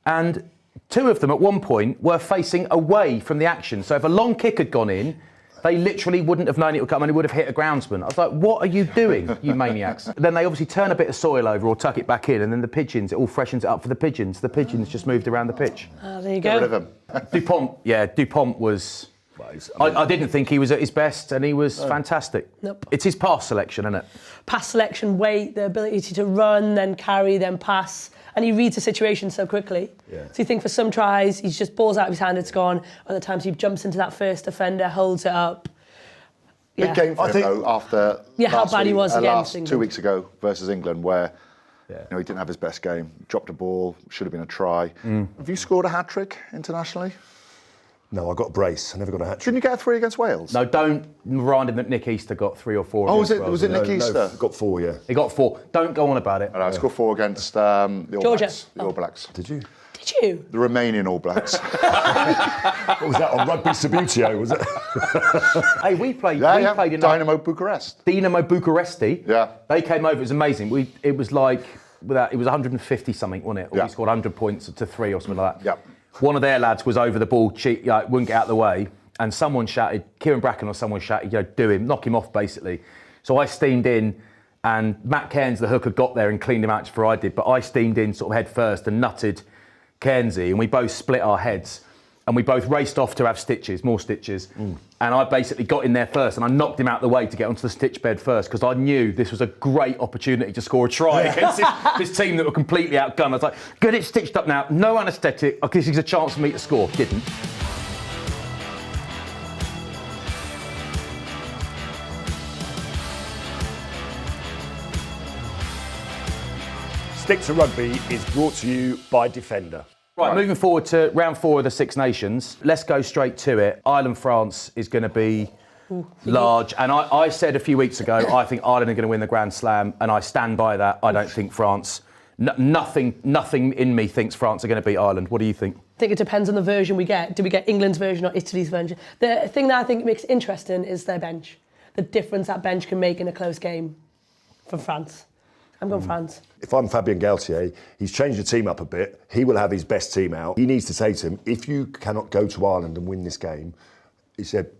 [SPEAKER 4] and 2 of them at one point were facing away from the action. So if a long kick had gone in, they literally wouldn't have known it would come and it would have hit a groundsman. I was like, what are you doing, you maniacs? Then they obviously turn a bit of soil over or tuck it back in, and then the pigeons, it all freshens it up for the pigeons. The pigeons just moved around the pitch.
[SPEAKER 1] There you
[SPEAKER 3] Get rid of
[SPEAKER 1] go.
[SPEAKER 3] them.
[SPEAKER 4] Dupont was... I didn't think he was at his best, and he was fantastic.
[SPEAKER 1] Nope.
[SPEAKER 4] It's his pass selection, isn't it?
[SPEAKER 1] Pass selection, weight, the ability to run, then carry, then pass. And he reads the situation so quickly. Yeah. So you think for some tries, he just balls out of his hand, it's gone. Other times he jumps into that first defender, holds it up.
[SPEAKER 3] Big game for him, though, after
[SPEAKER 1] how bad he was against England.
[SPEAKER 3] 2 weeks ago versus England, where he didn't have his best game, dropped a ball, should have been a try. Have you scored a hat-trick internationally?
[SPEAKER 2] No, I got a brace. I never got a hat-trick.
[SPEAKER 3] Didn't you get a 3 against Wales?
[SPEAKER 4] No, don't remind him that Nick Easter got 3 or 4
[SPEAKER 3] Oh,
[SPEAKER 4] against
[SPEAKER 3] was it Nick Easter?
[SPEAKER 2] No, got 4, yeah.
[SPEAKER 4] He got 4. Don't go on about it.
[SPEAKER 3] And I scored 4 against the All
[SPEAKER 1] Georgia.
[SPEAKER 3] Blacks. The All Blacks.
[SPEAKER 2] Did you?
[SPEAKER 1] Did you?
[SPEAKER 3] The Romanian All Blacks.
[SPEAKER 2] What was that, on Rugby Sabutio, was it?
[SPEAKER 4] Hey, we played in
[SPEAKER 3] Dynamo Bucharest.
[SPEAKER 4] Dinamo Bucuresti.
[SPEAKER 3] Yeah.
[SPEAKER 4] They came over, it was amazing. It was like, it was 150 something, wasn't it? Or we scored 100 points to 3 or something like that.
[SPEAKER 3] Yeah.
[SPEAKER 4] One of their lads was over the ball, wouldn't get out of the way, and someone shouted, Kieran Bracken or someone shouted, do him, knock him off basically. So I steamed in, and Matt Cairns, the hooker, got there and cleaned him out before I did, but I steamed in sort of head first and nutted Cairnsy, and we both split our heads, and we both raced off to have more stitches. And I basically got in there first, and I knocked him out of the way to get onto the stitch bed first, because I knew this was a great opportunity to score a try against this team that were completely outgunned. I was like, get it stitched up now, no anaesthetic, this is a chance for me to score. Didn't.
[SPEAKER 2] Stick to Rugby is brought to you by Defender.
[SPEAKER 4] Right, moving forward to round 4 of the Six Nations. Let's go straight to it. Ireland-France is going to be large. And I said a few weeks ago, I think Ireland are going to win the Grand Slam, and I stand by that. I don't think France... Nothing in me thinks France are going to beat Ireland. What do you think?
[SPEAKER 1] I think it depends on the version we get. Do we get England's version or Italy's version? The thing that I think makes it interesting is their bench. The difference that bench can make in a close game for France. I'm going France.
[SPEAKER 2] If I'm Fabien Galtier, he's changed the team up a bit. He will have his best team out. He needs to say to him, if you cannot go to Ireland and win this game, he said,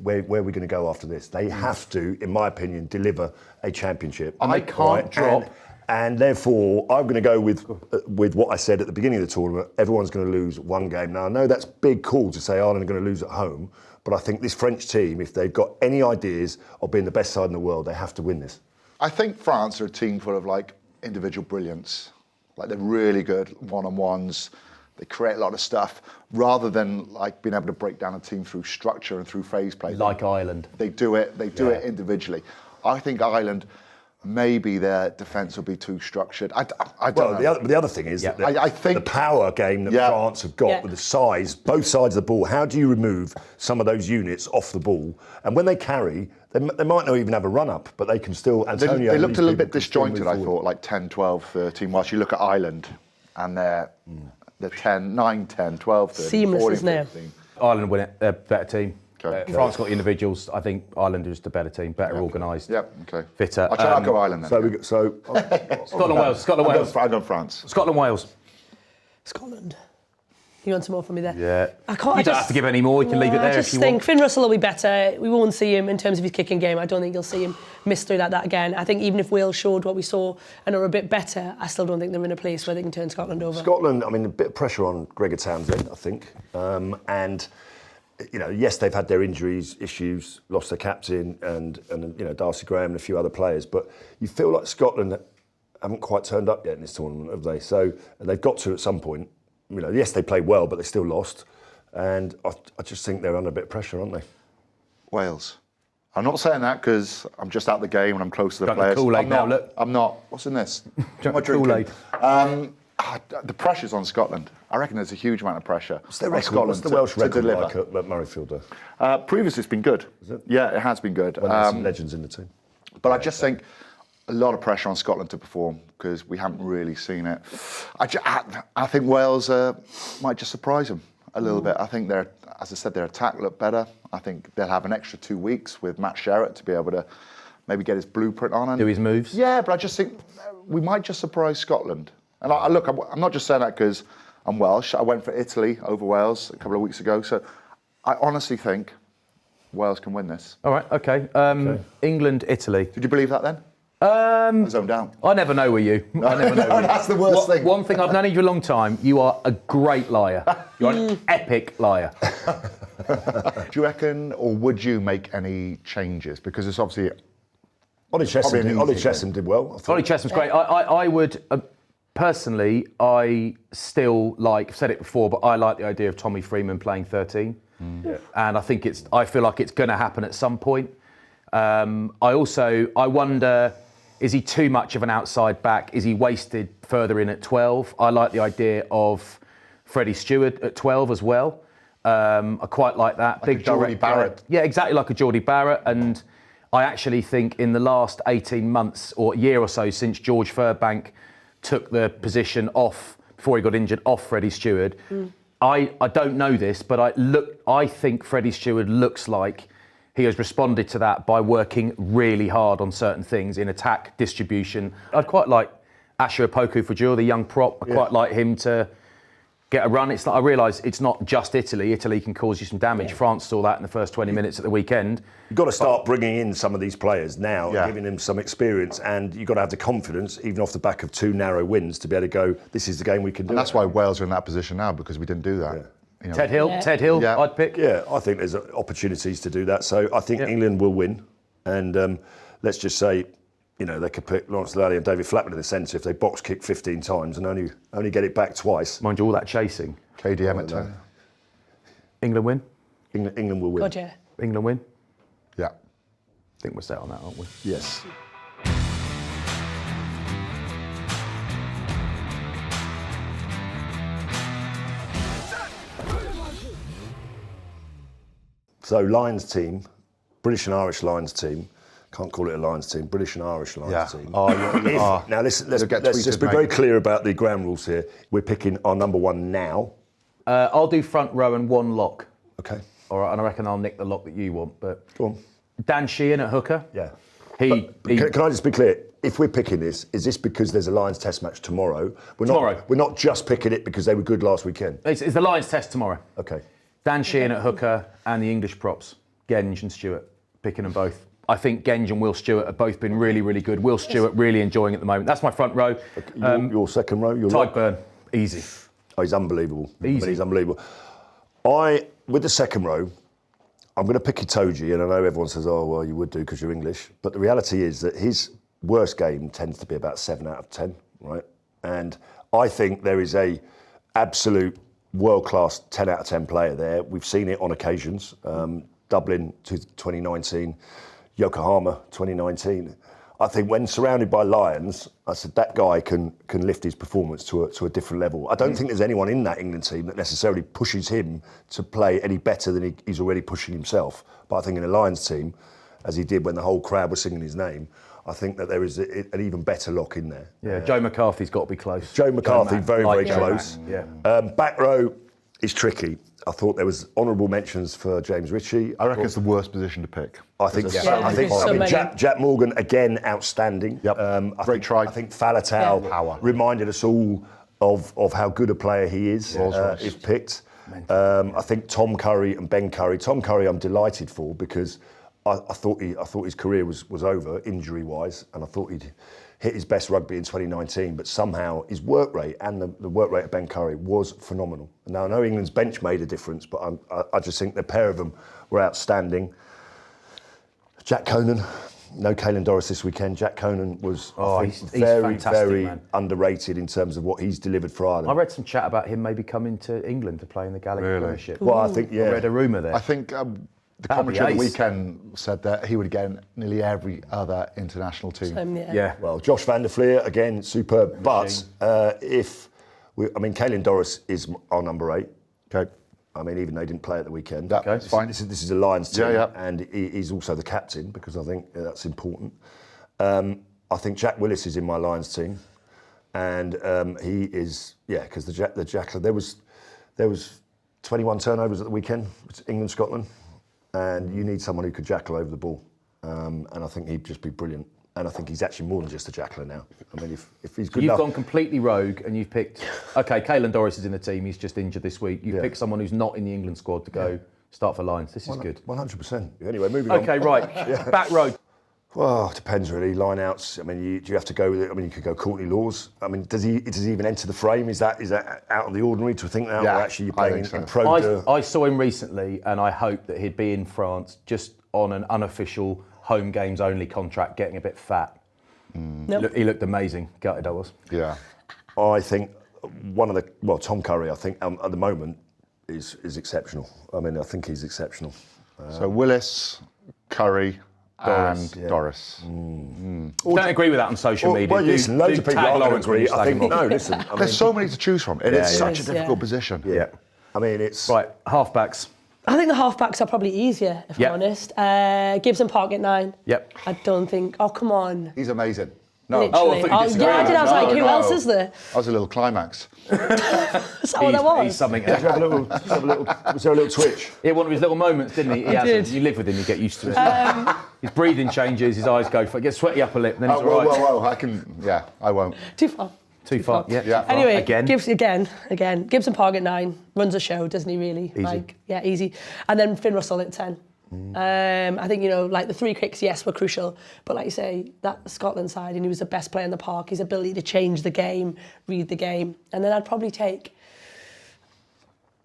[SPEAKER 2] where are we going to go after this? They have to, in my opinion, deliver a championship.
[SPEAKER 4] And they can't drop.
[SPEAKER 2] And therefore, I'm going to go with what I said at the beginning of the tournament. Everyone's going to lose one game. Now, I know that's big call to say Ireland are going to lose at home, but I think this French team, if they've got any ideas of being the best side in the world, they have to win this.
[SPEAKER 3] I think France are a team full of individual brilliance. They're really good one-on-ones. They create a lot of stuff rather than like being able to break down a team through structure and through phase play.
[SPEAKER 4] Like Ireland.
[SPEAKER 3] They do it individually. I think Ireland, maybe their defence will be too structured. I don't know.
[SPEAKER 2] The other thing is that
[SPEAKER 3] I think
[SPEAKER 2] the power game that France have got with the size, both sides of the ball, how do you remove some of those units off the ball? And when they carry, they might not even have a run-up, but they can still... Antonio,
[SPEAKER 3] they looked a little bit disjointed, I thought, like 10, 12, 13, whilst you look at Ireland and they're 10, 9, 10, 12, 13,
[SPEAKER 1] Seamless,
[SPEAKER 3] 14,
[SPEAKER 1] isn't it?
[SPEAKER 3] 15.
[SPEAKER 4] Ireland win it. They're a better team.
[SPEAKER 3] Okay.
[SPEAKER 4] France got the individuals. I think Ireland is the better team, better organised.
[SPEAKER 3] Yep. Okay.
[SPEAKER 4] Fitter.
[SPEAKER 3] I'll go Ireland then.
[SPEAKER 4] Scotland, Wales. Scotland, Wales.
[SPEAKER 3] I'll go France.
[SPEAKER 4] Scotland, Wales.
[SPEAKER 1] Scotland. You want some more from me there?
[SPEAKER 4] Yeah.
[SPEAKER 1] I can't.
[SPEAKER 4] You don't have to give any more. You can leave it there if you want.
[SPEAKER 1] I just think Finn Russell will be better. We won't see him in terms of his kicking game. I don't think you'll see him miss through that again. I think even if Wales showed what we saw and are a bit better, I still don't think they're in a place where they can turn Scotland over.
[SPEAKER 2] Scotland, I mean, a bit of pressure on Gregor Townsend, I think. And, you know, yes, they've had their injuries, issues, lost their captain and you know, Darcy Graham and a few other players. But you feel like Scotland haven't quite turned up yet in this tournament, have they? So they've got to at some point. You know, yes, they played well, but they still lost. And I just think they're under a bit of pressure, aren't they?
[SPEAKER 3] Wales. I'm not saying that because I'm just out the game and I'm close to the players.
[SPEAKER 4] Kool-Aid now, look.
[SPEAKER 3] I'm not. What's in this?
[SPEAKER 4] Drink the Kool-Aid.
[SPEAKER 3] The pressure's on Scotland. I reckon there's a huge amount of pressure
[SPEAKER 2] What's the
[SPEAKER 3] on
[SPEAKER 2] record?
[SPEAKER 3] Scotland
[SPEAKER 2] What's the Welsh
[SPEAKER 3] to
[SPEAKER 2] record
[SPEAKER 3] deliver.
[SPEAKER 2] like at Murrayfield?
[SPEAKER 3] Previously, it's been good.
[SPEAKER 2] Is it?
[SPEAKER 3] Yeah, it has been good.
[SPEAKER 2] When there's some legends in the team.
[SPEAKER 3] But I just think a lot of pressure on Scotland to perform because we haven't really seen it. I think Wales might just surprise them a little bit. I think as I said, their attack looked better. I think they'll have an extra 2 weeks with Matt Sherratt to be able to maybe get his blueprint on and
[SPEAKER 4] do his moves.
[SPEAKER 3] Yeah, but I just think we might just surprise Scotland. And look, I'm not just saying that because I'm Welsh. I went for Italy over Wales a couple of weeks ago. So I honestly think Wales can win this.
[SPEAKER 4] All right, okay. England, Italy.
[SPEAKER 3] Did you believe that then? I zoned down.
[SPEAKER 4] I never know with you. I never know.
[SPEAKER 3] That's the worst thing.
[SPEAKER 4] One thing, I've known you a long time, you are a great liar. You're an epic liar.
[SPEAKER 3] Do you reckon, or would you make any changes? Because it's obviously...
[SPEAKER 2] Ollie Chesham did well.
[SPEAKER 4] Ollie Chesham's great. I would... personally, I still like, I've said it before, but I like the idea of Tommy Freeman playing 13. Yeah. And I feel like it's going to happen at some point. I wonder, is he too much of an outside back? Is he wasted further in at 12? I like the idea of Freddie Stewart at 12 as well. I quite like that.
[SPEAKER 3] Like big Geordie Barrett.
[SPEAKER 4] Yeah, exactly like a Geordie Barrett. And I actually think in the last 18 months or year or so since George Furbank took the position off, before he got injured, off Freddie Stewart, I don't know this, but I think Freddie Stewart looks like he has responded to that by working really hard on certain things in attack, distribution. I'd quite like Asher Opoku-Fajul, the young prop. I quite like him to get a run. It's like, I realise it's not just Italy. Italy can cause you some damage. France saw that in the first 20 minutes at the weekend.
[SPEAKER 2] You've got to start bringing in some of these players now, giving them some experience, and you've got to have the confidence, even off the back of 2 narrow wins, to be able to go, this is the game we can do.
[SPEAKER 3] And that's why Wales are in that position now, because we didn't do that.
[SPEAKER 2] Yeah.
[SPEAKER 3] You know.
[SPEAKER 4] Ted Hill, I'd pick.
[SPEAKER 2] Yeah, I think there's opportunities to do that. So I think England will win. And let's just say, you know, they could pick Lawrence Lalli and David Flatman in the centre if they box kick 15 times and only get it back twice.
[SPEAKER 4] Mind you, all that chasing.
[SPEAKER 3] KDM at 10.
[SPEAKER 4] England win?
[SPEAKER 2] England will win.
[SPEAKER 1] God, yeah.
[SPEAKER 4] England win?
[SPEAKER 3] Yeah.
[SPEAKER 4] I think we're set on that, aren't we?
[SPEAKER 2] Yes. So Lions team, British and Irish Lions team, can't call it a Lions team, British and Irish Lions team. Now let's just be very clear about the ground rules here. We're picking our number 1 now.
[SPEAKER 4] I'll do front row and 1 lock.
[SPEAKER 2] Okay.
[SPEAKER 4] All right, and I reckon I'll nick the lock that you want. But
[SPEAKER 2] Go on.
[SPEAKER 4] Dan Sheehan at hooker.
[SPEAKER 2] Yeah.
[SPEAKER 4] Can
[SPEAKER 2] Can I just be clear? If we're picking this, is this because there's a Lions test match tomorrow? We're not just picking it because they were good last weekend.
[SPEAKER 4] It's the Lions test tomorrow.
[SPEAKER 2] Okay.
[SPEAKER 4] Dan Sheehan at hooker and the English props, Genge and Stewart, picking them both. I think Genge and Will Stewart have both been really, really good. Will Stewart really enjoying it at the moment. That's my front row.
[SPEAKER 2] Your second row, your
[SPEAKER 4] Tide Burn, easy.
[SPEAKER 2] Oh, he's unbelievable.
[SPEAKER 4] Easy.
[SPEAKER 2] He's unbelievable. With the second row, I'm going to pick Itoje, and I know everyone says, oh, well, you would do because you're English. But the reality is that his worst game tends to be about 7 out of 10, right? And I think there is a absolute world-class 10 out of 10 player there. We've seen it on occasions. Dublin 2019, Yokohama 2019. I think when surrounded by Lions, I said that guy can lift his performance to a different level. I don't think there's anyone in that England team that necessarily pushes him to play any better than he's already pushing himself. But I think in a Lions team, as he did when the whole crowd was singing his name, I think that there is an even better lock in there.
[SPEAKER 4] Yeah, Joe McCarthy's got to be close.
[SPEAKER 2] Joe McCarthy, very close.
[SPEAKER 4] Yeah.
[SPEAKER 2] Back row is tricky. I thought there was honourable mentions for James Ritchie.
[SPEAKER 3] I reckon it's the worst position to pick.
[SPEAKER 2] I think
[SPEAKER 1] Yeah.
[SPEAKER 2] Jack Morgan again outstanding.
[SPEAKER 3] Yep. Great try.
[SPEAKER 2] I think Faletau
[SPEAKER 3] Power.
[SPEAKER 2] reminded us all of how good a player he is if picked. I think Tom Curry and Ben Curry. Tom Curry, I'm delighted for because I thought his career was over injury wise, and I thought he'd hit his best rugby in 2019, but somehow his work rate and the work rate of Ben Curry was phenomenal. Now, I know England's bench made a difference, but I just think the pair of them were outstanding. Jack Conan, no Caelan Doris this weekend. Jack Conan was
[SPEAKER 4] he's
[SPEAKER 2] very
[SPEAKER 4] fantastic, man.
[SPEAKER 2] underrated in terms of what he's delivered for Ireland.
[SPEAKER 4] I read some chat about him maybe coming to England to play in the Gallagher Premiership.
[SPEAKER 2] Well, I think,
[SPEAKER 4] I read a rumour there.
[SPEAKER 3] I think the commentary of the weekend said that he would get nearly every other international team.
[SPEAKER 4] Yeah.
[SPEAKER 2] Well, Josh van der Fleer, again, superb. But Caelan Doris is our number 8.
[SPEAKER 3] Okay.
[SPEAKER 2] I mean, even though he didn't play at the weekend.
[SPEAKER 3] That's fine.
[SPEAKER 2] This is a Lions team,
[SPEAKER 3] Yeah.
[SPEAKER 2] and he's also the captain because I think that's important. I think Jack Willis is in my Lions team, and he is because the Jackler. There was 21 turnovers at the weekend, England Scotland, and you need someone who could jackal over the ball, and I think he'd just be brilliant. And I think he's actually more than just a jackler now. I mean, if he's good enough...
[SPEAKER 4] You've gone completely rogue and you've picked... OK, Caelan Doris is in the team, he's just injured this week. You've picked someone who's not in the England squad to go start for Lions. This is good.
[SPEAKER 2] 100%. Anyway, moving on.
[SPEAKER 4] OK, right. Back row.
[SPEAKER 2] Well, it depends really. Line-outs, I mean, do you have to go with it? I mean, you could go Courtney Laws. I mean, does he even enter the frame? Is that out of the ordinary to think that?
[SPEAKER 3] Yeah,
[SPEAKER 2] or actually you're playing
[SPEAKER 3] so.
[SPEAKER 2] in Pro?
[SPEAKER 4] I saw him recently and I hoped that he'd be in France just on an unofficial home games only contract, getting a bit fat.
[SPEAKER 1] Nope.
[SPEAKER 4] He looked amazing. Gutted I was.
[SPEAKER 3] Yeah.
[SPEAKER 2] I think Tom Curry, I think at the moment is exceptional. I mean, I think he's exceptional.
[SPEAKER 3] So Willis, Curry, and Doris.
[SPEAKER 4] Don't agree with that on social media.
[SPEAKER 2] Well, listen, loads of people
[SPEAKER 4] tag
[SPEAKER 2] aren't going
[SPEAKER 4] Lawrence
[SPEAKER 2] to
[SPEAKER 4] when
[SPEAKER 2] agree.
[SPEAKER 4] you
[SPEAKER 2] I
[SPEAKER 4] slag
[SPEAKER 2] think,
[SPEAKER 4] him off.
[SPEAKER 2] no, listen. I mean,
[SPEAKER 3] There's so many to choose from. It's such a difficult position.
[SPEAKER 2] Yeah. I mean, it's...
[SPEAKER 4] Right, halfbacks.
[SPEAKER 1] I think the halfbacks are probably easier, if I'm honest. Gibson Park at 9.
[SPEAKER 4] Yep.
[SPEAKER 1] I don't think... Oh, come on.
[SPEAKER 3] He's amazing. No.
[SPEAKER 1] Literally.
[SPEAKER 4] I thought you disagreed.
[SPEAKER 1] Yeah, I did. I was like, who else is there?
[SPEAKER 3] That was a little climax.
[SPEAKER 1] Is that what that was?
[SPEAKER 4] He's something
[SPEAKER 2] Was there a little twitch?
[SPEAKER 4] He had one of his little moments, didn't he? He hasn't.
[SPEAKER 1] did.
[SPEAKER 4] You live with him, you get used to it. His breathing changes, his eyes go for it, gets sweaty upper lip, and then he's all right.
[SPEAKER 3] Whoa, I won't.
[SPEAKER 1] Too far.
[SPEAKER 4] Too far. Yeah.
[SPEAKER 1] Anyway,
[SPEAKER 4] Again.
[SPEAKER 1] Gibson Park at 9 runs a show, doesn't he? Really?
[SPEAKER 4] Easy.
[SPEAKER 1] Easy. And then Finn Russell at 10. I think the 3 kicks, yes, were crucial, but like you say, that Scotland side, and he was the best player in the park. His ability to change the game, read the game, and then I'd probably take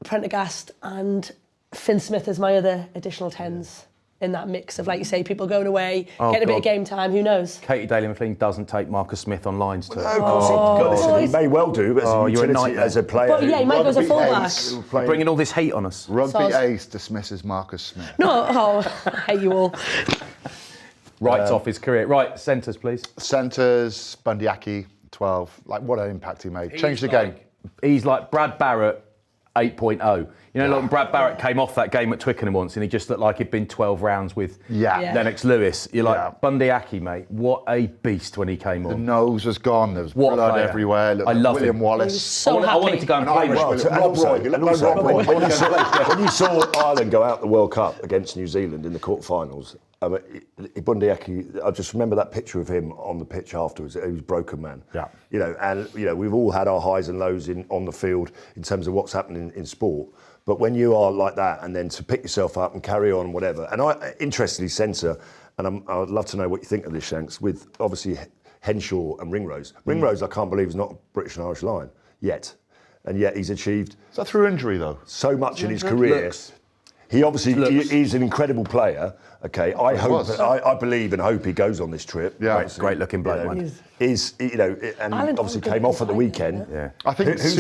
[SPEAKER 1] Prendergast and Finn Smith as my other additional 10s. In that mix of, like you say, people going away, getting a bit of game time, who knows?
[SPEAKER 4] Katie Daly-McLean doesn't take Marcus Smith on lines to...
[SPEAKER 2] No, of course he may well do, but as a player...
[SPEAKER 1] But yeah, he might go as a fullback.
[SPEAKER 4] Bringing all this heat on us.
[SPEAKER 3] Rugby Ace dismisses Marcus Smith.
[SPEAKER 1] No, I hate you all.
[SPEAKER 4] Writes off his career. Right, centres, please.
[SPEAKER 3] Centres, Bundyaki, 12. Like, what an impact he made. Changed the game.
[SPEAKER 4] He's like Brad Barrett 8.0. You know, like when Brad Barrett came off that game at Twickenham once and he just looked like he'd been 12 rounds with Lennox Lewis. You're like, Bundyaki, mate, what a beast when he came on.
[SPEAKER 3] The nose was gone. There was blood everywhere.
[SPEAKER 4] I love
[SPEAKER 3] William
[SPEAKER 4] him.
[SPEAKER 3] Wallace.
[SPEAKER 1] So
[SPEAKER 4] I wanted to go and play with him.
[SPEAKER 2] When you saw Ireland go out the World Cup against New Zealand in the quarterfinals, Bundyaki, I just remember that picture of him on the pitch afterwards. He was broken, man.
[SPEAKER 3] Yeah.
[SPEAKER 2] We've all had our highs and lows on the field in terms of what's happening in sport. But when you are like that, and then to pick yourself up and carry on, whatever. And I, interestingly, centre, and I'd love to know what you think of this, Shanks, with obviously Henshaw and Ringrose. Ringrose, I can't believe, is not a British and Irish line yet. And yet he's achieved...
[SPEAKER 3] Is that through injury, though?
[SPEAKER 2] So much in his career. He obviously he's an incredible player. Okay, I believe and hope he goes on this trip.
[SPEAKER 3] Yeah,
[SPEAKER 4] great looking bloke, man.
[SPEAKER 2] Is and
[SPEAKER 1] Ireland
[SPEAKER 2] obviously
[SPEAKER 1] are
[SPEAKER 2] came
[SPEAKER 1] good
[SPEAKER 2] off at the
[SPEAKER 1] inside,
[SPEAKER 2] weekend.
[SPEAKER 4] Yeah.
[SPEAKER 3] I think
[SPEAKER 2] Who's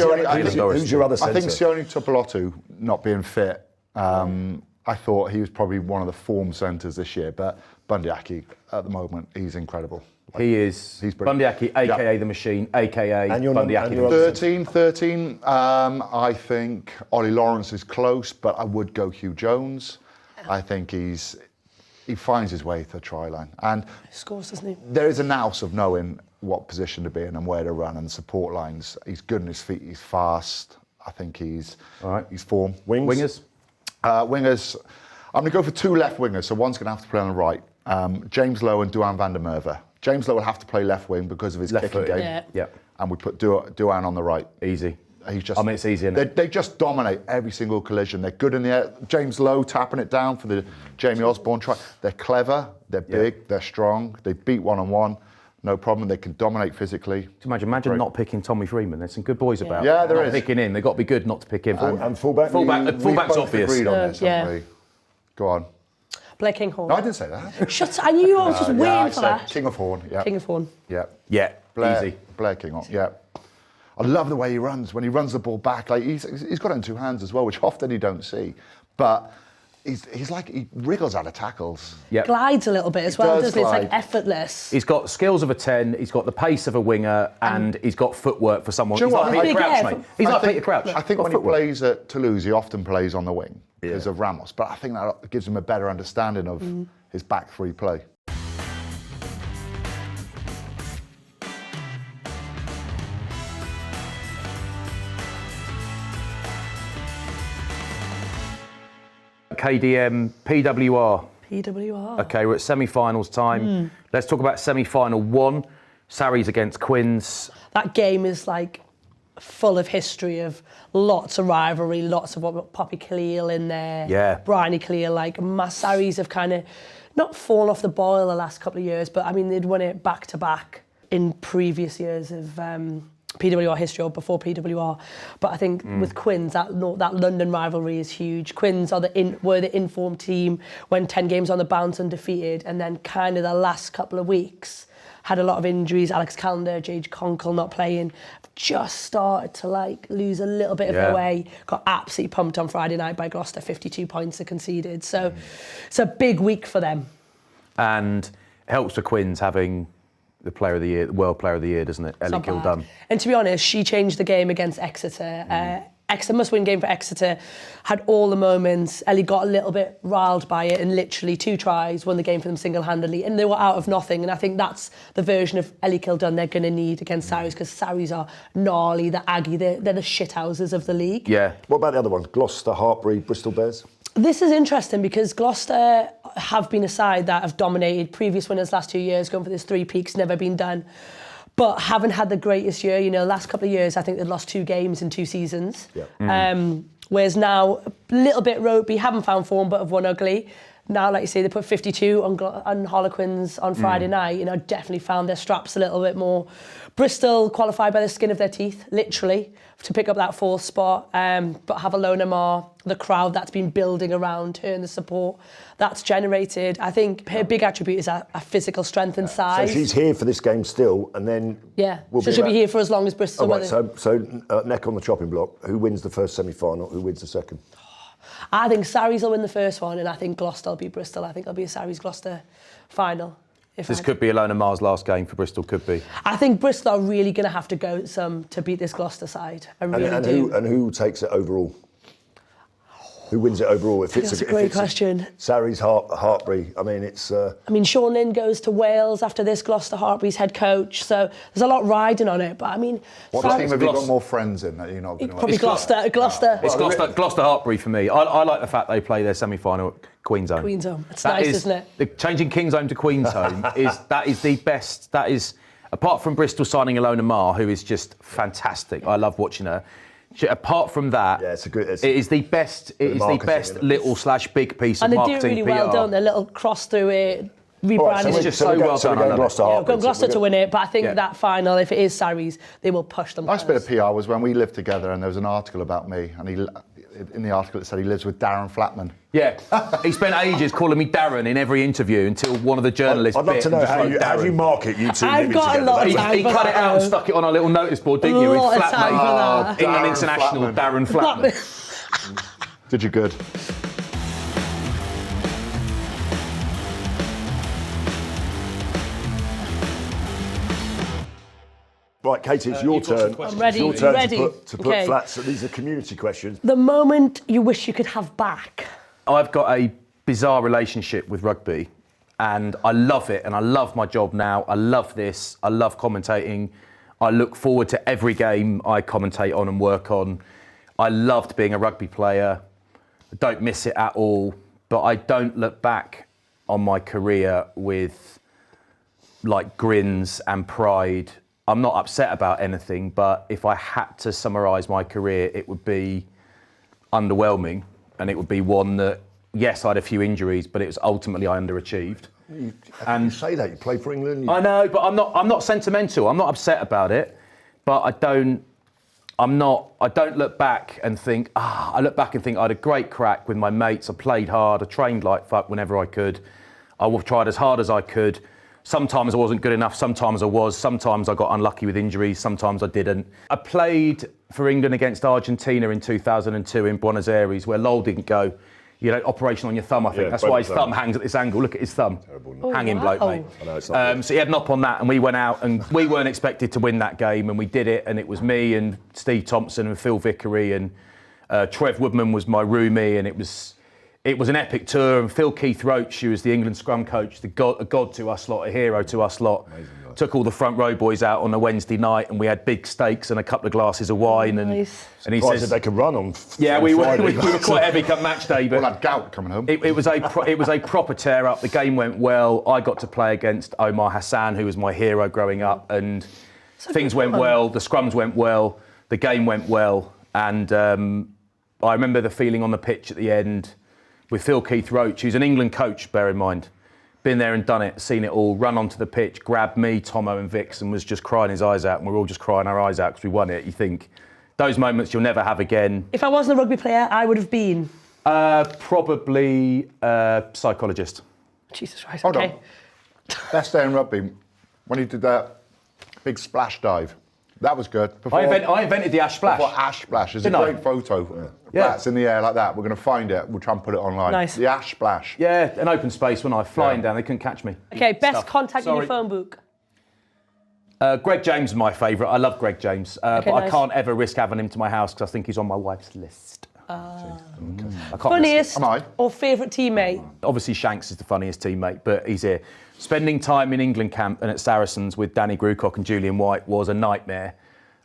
[SPEAKER 2] your other centre?
[SPEAKER 3] I think Sione Tupelotu not being fit. I thought he was probably one of the form centres this year, but Bundyaki at the moment, he's incredible.
[SPEAKER 4] He is.
[SPEAKER 3] He's brilliant.
[SPEAKER 4] Bundyaki, aka the Machine, aka Bundyaki.
[SPEAKER 3] 13. I think Ollie Lawrence is close, but I would go Hugh Jones. I think he finds his way to the try line. And
[SPEAKER 1] He scores, doesn't he?
[SPEAKER 3] there is a nous of knowing what position to be in and where to run and support lines. He's good on his feet, he's fast. I think he's form.
[SPEAKER 4] Wingers?
[SPEAKER 3] Wingers, I'm going to go for 2 left wingers, so one's going to have to play on the right. James Lowe and Duan van der Merwe. James Lowe will have to play left wing because of his kicking game.
[SPEAKER 1] Yeah.
[SPEAKER 3] And we put Duan on the right.
[SPEAKER 4] Easy.
[SPEAKER 3] He's just,
[SPEAKER 4] it's easy, isn't it?
[SPEAKER 3] They just dominate every single collision. They're good in the air. James Lowe tapping it down for the Jamie Osborne try. They're clever, they're big, they're strong. They beat one-on-one, no problem. They can dominate physically.
[SPEAKER 4] Imagine not picking Tommy Freeman. There's some good boys about.
[SPEAKER 3] Yeah, there
[SPEAKER 4] not
[SPEAKER 3] is.
[SPEAKER 4] Picking him. They've got to be good not to pick him.
[SPEAKER 2] And fullback?
[SPEAKER 4] Fullback's
[SPEAKER 3] We've both
[SPEAKER 4] obvious.
[SPEAKER 3] agreed on this, haven't we? Go on.
[SPEAKER 1] Blair Kinghorn.
[SPEAKER 3] No, I didn't say that.
[SPEAKER 1] Shut I knew I was just waiting
[SPEAKER 3] I
[SPEAKER 1] for
[SPEAKER 3] said
[SPEAKER 1] that.
[SPEAKER 3] King of Horn. Yeah.
[SPEAKER 1] King of Horn.
[SPEAKER 3] Yeah.
[SPEAKER 4] Yeah,
[SPEAKER 3] Blair,
[SPEAKER 4] easy.
[SPEAKER 3] Blair Kinghorn. Yeah. I love the way he runs. When he runs the ball back, like he's got it in 2 hands as well, which often you don't see. But he's like, he wriggles out of tackles.
[SPEAKER 4] Yep.
[SPEAKER 1] Glides a little bit as well,
[SPEAKER 3] does
[SPEAKER 1] doesn't he? It's like
[SPEAKER 3] glide.
[SPEAKER 1] effortless.
[SPEAKER 4] He's got skills of a 10, he's got the pace of a winger, and he's got footwork for someone.
[SPEAKER 3] Do you
[SPEAKER 4] He's
[SPEAKER 3] know
[SPEAKER 4] like
[SPEAKER 3] what?
[SPEAKER 4] Peter
[SPEAKER 1] Big
[SPEAKER 4] Crouch,
[SPEAKER 1] air.
[SPEAKER 4] mate. He's like Peter Crouch.
[SPEAKER 3] I think
[SPEAKER 4] Got
[SPEAKER 3] when
[SPEAKER 4] footwork.
[SPEAKER 3] he plays at Toulouse, he often plays on the wing because of Ramos. But I think that gives him a better understanding of his back 3 play.
[SPEAKER 4] KDM, PWR.
[SPEAKER 1] PWR.
[SPEAKER 4] Okay, we're at semi-finals time. Let's talk about semi-final 1. Sarries against Quins.
[SPEAKER 1] That game is like full of history of lots of rivalry, lots of what Poppy Cleal in there.
[SPEAKER 4] Yeah.
[SPEAKER 1] Bryony Cleal, like Massaris have kind of not fallen off the boil the last couple of years, but I mean they'd won it back to back in previous years of PWR history or before PWR. But I think with Quins, that London rivalry is huge. Quins were the informed team, went 10 games on the bounce undefeated, and then kind of the last couple of weeks had a lot of injuries. Alex Callender, Jade Conkle not playing. Just started to like lose a little bit of their way. Got absolutely pumped on Friday night by Gloucester. 52 points they conceded. So it's a big week for them.
[SPEAKER 4] And it helps for Quins having the Player of the Year, the World Player of the Year, doesn't it? Ellie
[SPEAKER 1] Not bad.
[SPEAKER 4] Kildunn.
[SPEAKER 1] And to be honest, she changed the game against Exeter. Exeter must-win game for Exeter. Had all the moments. Ellie got a little bit riled by it and literally 2 tries, won the game for them single-handedly. And they were out of nothing. And I think that's the version of Ellie Kildunn they're going to need against Sarries, because Sarries are gnarly, they're aggy, they're the shithouses of the league.
[SPEAKER 4] Yeah.
[SPEAKER 2] What about the other ones? Gloucester, Hartbury, Bristol Bears?
[SPEAKER 1] This is interesting because Gloucester have been a side that have dominated previous winners last 2 years, going for this 3 peaks, never been done. But haven't had the greatest year. You know, last couple of years, I think they'd lost 2 games in 2 seasons. Yeah. Whereas now, a little bit ropey, haven't found form, but have won ugly. Now, like you say, they put 52 on Harlequins on Friday night. You know, definitely found their straps a little bit more. Bristol qualified by the skin of their teeth, literally, to pick up that 4th spot. But have Alona Mar, the crowd that's been building around her and the support that's generated. I think her big attribute is a physical strength and size.
[SPEAKER 2] So she's here for this game still, and then
[SPEAKER 1] so she'll be here for as long as Bristol.
[SPEAKER 2] Oh, right, so neck on the chopping block. Who wins the first semi-final? Who wins the second?
[SPEAKER 1] I think Sarries will win the first one, and I think Gloucester will beat Bristol. I think it'll be a Sarries-Gloucester final.
[SPEAKER 4] This could be Alona Mar's last game for Bristol, could be.
[SPEAKER 1] I think Bristol are really going to have to go some to beat this Gloucester side. I really do.
[SPEAKER 2] Who takes it overall? Who wins it overall?
[SPEAKER 1] That's a great question.
[SPEAKER 2] Sarries, Hartbury. I mean, it's.
[SPEAKER 1] I mean, Sean Lynn goes to Wales after this. Gloucester Hartbury's head coach, so there's a lot riding on it. But I mean,
[SPEAKER 3] what team have you got more friends in that you're not going to?
[SPEAKER 1] Probably Gloucester.
[SPEAKER 4] It's Gloucester Hartbury for me. I like the fact they play their semi-final at Queen's Home.
[SPEAKER 1] Queen's Home. It's nice, isn't it?
[SPEAKER 4] Changing King's Home to Queen's Home is the best. That is, apart from Bristol signing Alona Mar, who is just fantastic. I love watching her. Apart from that, it is the best. It is the best little / big piece of marketing.
[SPEAKER 1] And they do it really well,
[SPEAKER 4] PR.
[SPEAKER 1] don't they? Little cross through it, rebranding.
[SPEAKER 4] It's just so well done.
[SPEAKER 2] We've
[SPEAKER 1] got Gloucester to win it, but I think that final, if it is Sarries, they will push them.
[SPEAKER 3] Nice bit of PR was when we lived together, and there was an article about me, and in the article it said he lives with Darren Flatman.
[SPEAKER 4] Yeah, he spent ages calling me Darren in every interview until one of the journalists.
[SPEAKER 2] I'd love
[SPEAKER 4] bit
[SPEAKER 2] to know
[SPEAKER 4] and just
[SPEAKER 2] how
[SPEAKER 4] wrote
[SPEAKER 2] you
[SPEAKER 4] Darren.
[SPEAKER 2] market you two
[SPEAKER 1] I've
[SPEAKER 2] living
[SPEAKER 1] got a
[SPEAKER 2] together.
[SPEAKER 1] lot of
[SPEAKER 2] That
[SPEAKER 1] time.
[SPEAKER 4] He cut it out and stuck it on a little notice board, didn't you?
[SPEAKER 1] Lot
[SPEAKER 4] With
[SPEAKER 1] of time
[SPEAKER 4] Flatmate,
[SPEAKER 1] for that.
[SPEAKER 4] England
[SPEAKER 3] Darren
[SPEAKER 4] international
[SPEAKER 3] Flatman.
[SPEAKER 4] Darren Flatman.
[SPEAKER 3] Did you good?
[SPEAKER 2] Right, Katie, it's your
[SPEAKER 4] you've got some
[SPEAKER 2] turn.
[SPEAKER 4] questions.
[SPEAKER 1] I'm ready.
[SPEAKER 2] It's your turn
[SPEAKER 1] Ready?
[SPEAKER 2] to put
[SPEAKER 1] Okay.
[SPEAKER 2] flats. So these are community questions.
[SPEAKER 1] The moment you wish you could have back.
[SPEAKER 4] I've got a bizarre relationship with rugby and I love it and I love my job now. I love this. I love commentating. I look forward to every game I commentate on and work on. I loved being a rugby player. I don't miss it at all, but I don't look back on my career with like grins and pride. I'm not upset about anything, but if I had to summarise my career, it would be underwhelming, and it would be one that, yes, I had a few injuries, but it was ultimately I underachieved.
[SPEAKER 2] And you say that you play for England.
[SPEAKER 4] I know, but I'm not sentimental. I'm not upset about it, but I don't look back and think, I look back and think I had a great crack with my mates. I played hard. I trained like fuck whenever I could. I tried as hard as I could. Sometimes I wasn't good enough, sometimes I was, sometimes I got unlucky with injuries, sometimes I didn't. I played for England against Argentina in 2002 in Buenos Aires, where Lowell didn't go. You know, operation on your thumb, I think.
[SPEAKER 2] Yeah,
[SPEAKER 4] That's
[SPEAKER 2] broke
[SPEAKER 4] why his
[SPEAKER 2] the
[SPEAKER 4] thumb
[SPEAKER 2] thumb.
[SPEAKER 4] hangs at this angle. Look at his thumb.
[SPEAKER 2] Terrible.
[SPEAKER 4] Hanging
[SPEAKER 1] wow.
[SPEAKER 4] bloke, mate.
[SPEAKER 2] I know, it's not good.
[SPEAKER 4] So he had an op on that, and we went out, and we weren't expected to win that game, and we did it, and it was me and Steve Thompson and Phil Vickery, and Trev Woodman was my roomie, and it was an epic tour, and Phil Keith Roach, who was the England scrum coach, a god to us lot, a hero to us lot, took all the front row boys out on a Wednesday night, and we had big steaks and a couple of glasses of wine.
[SPEAKER 1] Nice.
[SPEAKER 4] And he
[SPEAKER 2] Surprised
[SPEAKER 4] says,
[SPEAKER 2] if they could run on.
[SPEAKER 4] yeah,
[SPEAKER 2] on
[SPEAKER 4] we
[SPEAKER 2] Friday.
[SPEAKER 4] were quite heavy come match day, but
[SPEAKER 3] All that gout coming home.
[SPEAKER 4] it was a proper tear up. The game went well. I got to play against Omar Hassan, who was my hero growing up, and things went well. The scrums went well. The game went well, and I remember the feeling on the pitch at the end with Phil Keith Roach, who's an England coach, bear in mind. Been there and done it, seen it all, run onto the pitch, grabbed me, Tomo and Vix, and was just crying his eyes out, and we're all just crying our eyes out because we won it. You think, those moments you'll never have again.
[SPEAKER 1] If I wasn't a rugby player, I would have been.
[SPEAKER 4] Probably psychologist.
[SPEAKER 1] Jesus Christ,
[SPEAKER 3] Hold
[SPEAKER 1] okay.
[SPEAKER 3] on. Best day in rugby, when he did that big splash dive. That was good.
[SPEAKER 4] I invented the ash splash.
[SPEAKER 3] Before Ash Splash. There's
[SPEAKER 4] Didn't
[SPEAKER 3] a
[SPEAKER 4] I?
[SPEAKER 3] great photo.
[SPEAKER 4] Yeah.
[SPEAKER 3] That's in the air like that. We're going to find it. We'll try and put it online.
[SPEAKER 1] Nice.
[SPEAKER 3] The Ash Splash.
[SPEAKER 4] Yeah, an open space when I flying down, they couldn't catch me.
[SPEAKER 1] Okay, best
[SPEAKER 4] Stuff.
[SPEAKER 1] contact in
[SPEAKER 4] Sorry.
[SPEAKER 1] your phone book.
[SPEAKER 4] Greg James is my favourite. I love Greg James, but I
[SPEAKER 1] nice.
[SPEAKER 4] can't ever risk having him to my house because I think he's on my wife's list. I can't risk it.
[SPEAKER 1] Funniest
[SPEAKER 3] Am I?
[SPEAKER 1] or favourite teammate?
[SPEAKER 4] Obviously, Shanks is the funniest teammate, but he's here. Spending time in England camp and at Saracens with Danny Grucock and Julian White was a nightmare.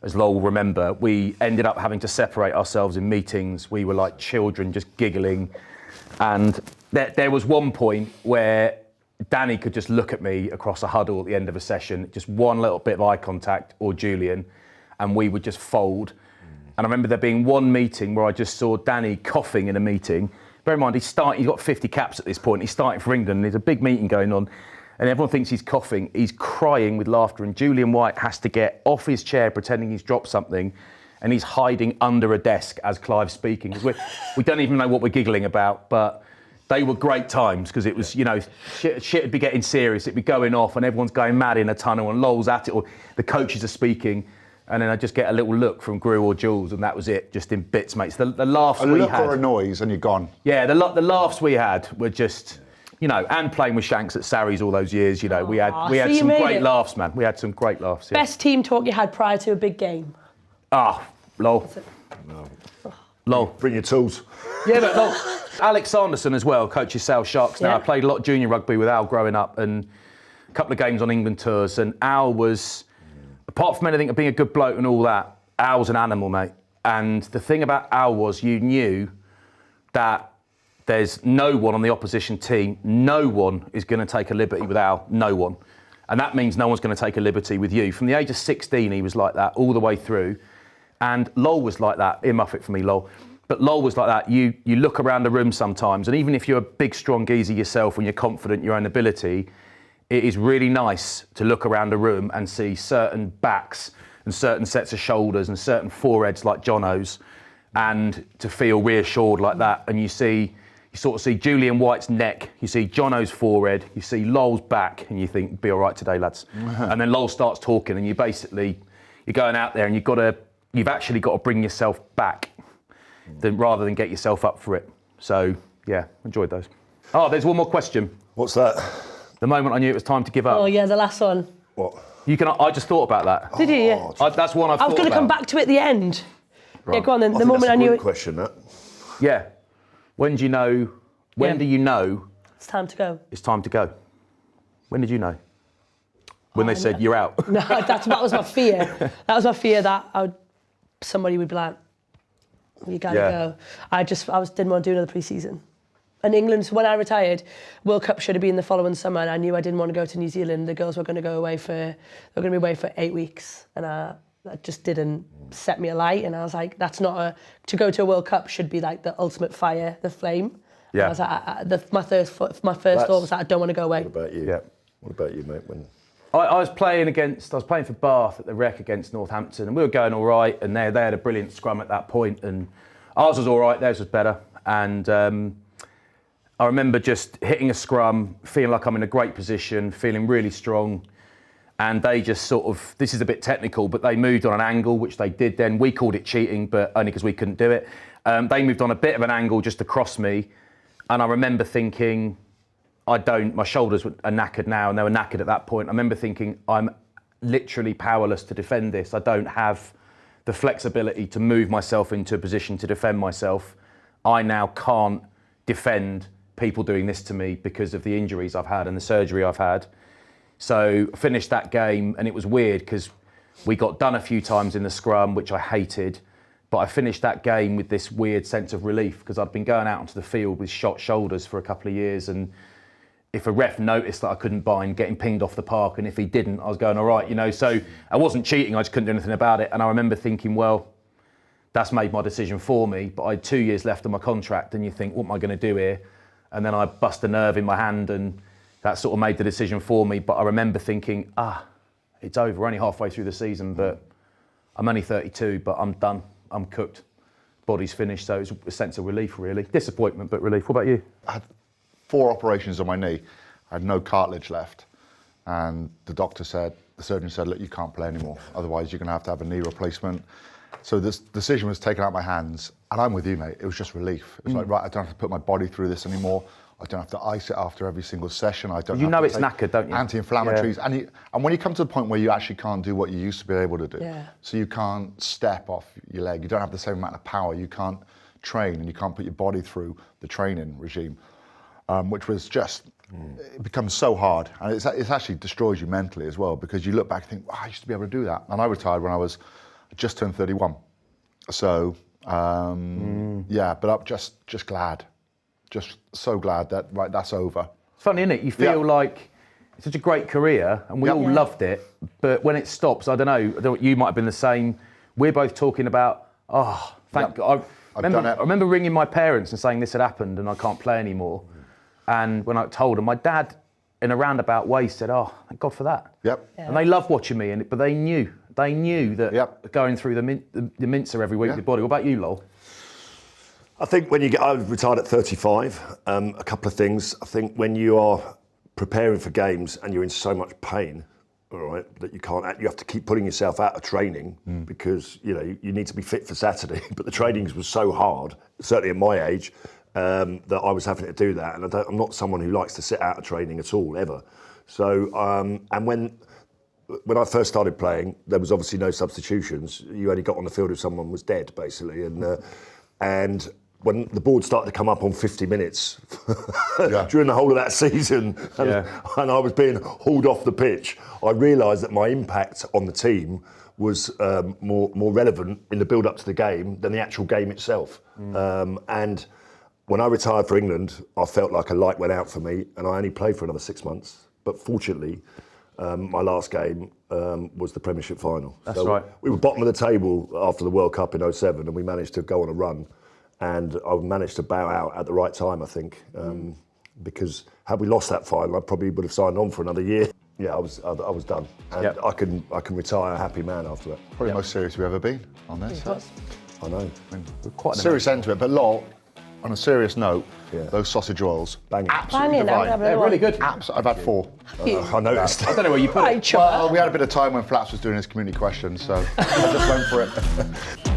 [SPEAKER 4] As Lowell will remember, we ended up having to separate ourselves in meetings. We were like children, just giggling. And there was one point where Danny could just look at me across a huddle at the end of a session, just one little bit of eye contact, or Julian, and we would just fold. And I remember there being one meeting where I just saw Danny coughing in a meeting. Bear in mind, he's got 50 caps at this point. He's starting for England, and there's a big meeting going on. And everyone thinks he's coughing. He's crying with laughter, and Julian White has to get off his chair pretending he's dropped something, and he's hiding under a desk as Clive's speaking. 'Cause we don't even know what we're giggling about, but they were great times because it was, shit would be getting serious. It'd be going off, and everyone's going mad in a tunnel, and Lowell's at it, or the coaches are speaking, and then I just get a little look from Gru or Jules, and that was it, just in bits, mates. The laughs
[SPEAKER 3] A
[SPEAKER 4] we
[SPEAKER 3] look
[SPEAKER 4] had.
[SPEAKER 3] or a noise and you're gone.
[SPEAKER 4] Yeah, the laughs we had were just, and playing with Shanks at Sarries all those years, we had
[SPEAKER 1] so you
[SPEAKER 4] some
[SPEAKER 1] made
[SPEAKER 4] great
[SPEAKER 1] it.
[SPEAKER 4] laughs, man. We had some great laughs. Yeah.
[SPEAKER 1] Best team talk you had prior to a big game?
[SPEAKER 4] Lol. Lol.
[SPEAKER 2] Bring your tools.
[SPEAKER 4] Yeah, but Lol. Alex Sanderson as well, coaches Sale Sharks now.
[SPEAKER 1] Yeah.
[SPEAKER 4] I played a lot of junior rugby with Al growing up and a couple of games on England tours, and Al was, apart from anything of being a good bloke and all that, Al was an animal, mate. And the thing about Al was you knew that there's no one on the opposition team, no one is going to take a liberty with Al, no one. And that means no one's going to take a liberty with you. From the age of 16, he was like that all the way through. And Lowell was like that. Earmuff it for me, Lowell. But Lowell was like that. You look around the room sometimes, and even if you're a big, strong geezer yourself and you're confident in your own ability, it is really nice to look around a room and see certain backs and certain sets of shoulders and certain foreheads like Jono's and to feel reassured like that, and you sort of see Julian White's neck, you see Jono's forehead, you see Lowell's back, and you think, be all right today, lads. And then Lowell starts talking, and you're going out there, and you've actually got to bring yourself back rather than get yourself up for it. So, yeah, enjoyed those. Oh, there's one more question.
[SPEAKER 2] What's that?
[SPEAKER 4] The moment I knew it was time to give up.
[SPEAKER 1] Oh, yeah, the last one.
[SPEAKER 2] What?
[SPEAKER 4] I just thought about that.
[SPEAKER 1] Did you? Yeah.
[SPEAKER 4] That's one I've thought about.
[SPEAKER 1] I was going to come back to it at the end.
[SPEAKER 2] Right.
[SPEAKER 1] Yeah, go on then.
[SPEAKER 2] I
[SPEAKER 1] The
[SPEAKER 2] think
[SPEAKER 1] moment
[SPEAKER 2] that's
[SPEAKER 1] I
[SPEAKER 2] a
[SPEAKER 1] knew
[SPEAKER 2] good
[SPEAKER 1] it.
[SPEAKER 2] question, that.
[SPEAKER 4] Yeah. When do you know
[SPEAKER 1] It's time to go.
[SPEAKER 4] it's time to go? When did you know? When they said, you're out?
[SPEAKER 1] No, that was my fear. That was my fear that somebody would be like, you gotta go. I didn't want to do another pre-season. And England, when I retired, World Cup should have been the following summer, and I knew I didn't want to go to New Zealand. The girls were going to be away for 8 weeks, and that just didn't set me alight. And I was like, to go to a World Cup should be like the ultimate fire, the flame.
[SPEAKER 4] Yeah.
[SPEAKER 1] And I was like, my first thought was that I don't want to go away.
[SPEAKER 2] What about you?
[SPEAKER 4] Yeah.
[SPEAKER 2] What about you, mate?
[SPEAKER 4] I was playing for Bath at the Rec against Northampton, and we were going all right, and they had a brilliant scrum at that point, and ours was all right, theirs was better. And I remember just hitting a scrum, feeling like I'm in a great position, feeling really strong. And they just this is a bit technical, but they moved on an angle, which they did then. We called it cheating, but only because we couldn't do it. They moved on a bit of an angle just across me. And I remember thinking, my shoulders are knackered now, and they were knackered at that point. I remember thinking, I'm literally powerless to defend this. I don't have the flexibility to move myself into a position to defend myself. I now can't defend people doing this to me because of the injuries I've had and the surgery I've had. So I finished that game, and it was weird because we got done a few times in the scrum, which I hated, but I finished that game with this weird sense of relief because I'd been going out onto the field with shot shoulders for a couple of years, and if a ref noticed that I couldn't bind, getting pinged off the park, and if he didn't, I was going all right, so I wasn't cheating, I just couldn't do anything about it. And I remember thinking, well, that's made my decision for me, but I had 2 years left on my contract, and you think, what am I going to do here? And then I bust a nerve in my hand, and that sort of made the decision for me. But I remember thinking, it's over. We're only halfway through the season, but I'm only 32, but I'm done. I'm cooked. Body's finished. So it was a sense of relief, really. Disappointment, but relief. What about you?
[SPEAKER 3] I had 4 operations on my knee. I had no cartilage left. And the surgeon said, look, you can't play anymore. Otherwise, you're going to have a knee replacement. So this decision was taken out of my hands. And I'm with you, mate. It was just relief. It was like, right, I don't have to put my body through this anymore. I don't have to ice it after every single session. I don't.
[SPEAKER 4] You
[SPEAKER 3] have
[SPEAKER 4] know
[SPEAKER 3] to
[SPEAKER 4] it's
[SPEAKER 3] take
[SPEAKER 4] knackered, don't you?
[SPEAKER 3] Anti-inflammatories, and when you come to the point where you actually can't do what you used to be able to do, so you can't step off your leg, you don't have the same amount of power, you can't train, and you can't put your body through the training regime, which was just it becomes so hard, and it actually destroys you mentally as well because you look back and think, I used to be able to do that, and I retired when I just turned 31, so but I'm just glad. Just so glad that that's over.
[SPEAKER 4] It's funny, isn't it? You feel like it's such a great career, and we all loved it. But when it stops, I don't know. You might have been the same. We're both talking about, thank God. I remember ringing my parents and saying this had happened and I can't play anymore. And when I told them, my dad, in a roundabout way, said, thank God for that.
[SPEAKER 3] Yep.
[SPEAKER 4] Yeah. And they loved watching me, but they knew that going through the mincer every week with your body. What about you, Lowell?
[SPEAKER 2] I think I retired at 35. A couple of things. I think when you are preparing for games and you're in so much pain, all right, that you have to keep putting yourself out of training because you need to be fit for Saturday. But the trainings was so hard, certainly at my age, that I was having to do that. And I'm not someone who likes to sit out of training at all, ever. So, and when I first started playing, there was obviously no substitutions. You only got on the field if someone was dead, basically, and when the board started to come up on 50 minutes during the whole of that season, and I was being hauled off the pitch, I realised that my impact on the team was more relevant in the build-up to the game than the actual game itself. And when I retired for England, I felt like a light went out for me, and I only played for another 6 months. But fortunately, my last game was the Premiership final.
[SPEAKER 4] That's right.
[SPEAKER 2] We were bottom of the table after the World Cup in 2007, and we managed to go on a run. And I managed to bow out at the right time, I think, because had we lost that final, I probably would have signed on for another year. Yeah, I was done, and I can retire a happy man after that.
[SPEAKER 3] Probably the most serious we've ever been on this.
[SPEAKER 2] I know.
[SPEAKER 4] Quite
[SPEAKER 3] Serious end to it, but lol, on a serious note,
[SPEAKER 2] Yeah.
[SPEAKER 3] those sausage rolls,
[SPEAKER 2] Banging.
[SPEAKER 3] absolutely
[SPEAKER 1] Banging,
[SPEAKER 3] divine.
[SPEAKER 1] they're
[SPEAKER 4] really good.
[SPEAKER 3] I've had 4.
[SPEAKER 2] I noticed.
[SPEAKER 4] I don't know where you put
[SPEAKER 1] Right,
[SPEAKER 4] it.
[SPEAKER 1] chopper.
[SPEAKER 3] Well, we had a bit of time when Flats was doing his community questions, so I just went for it.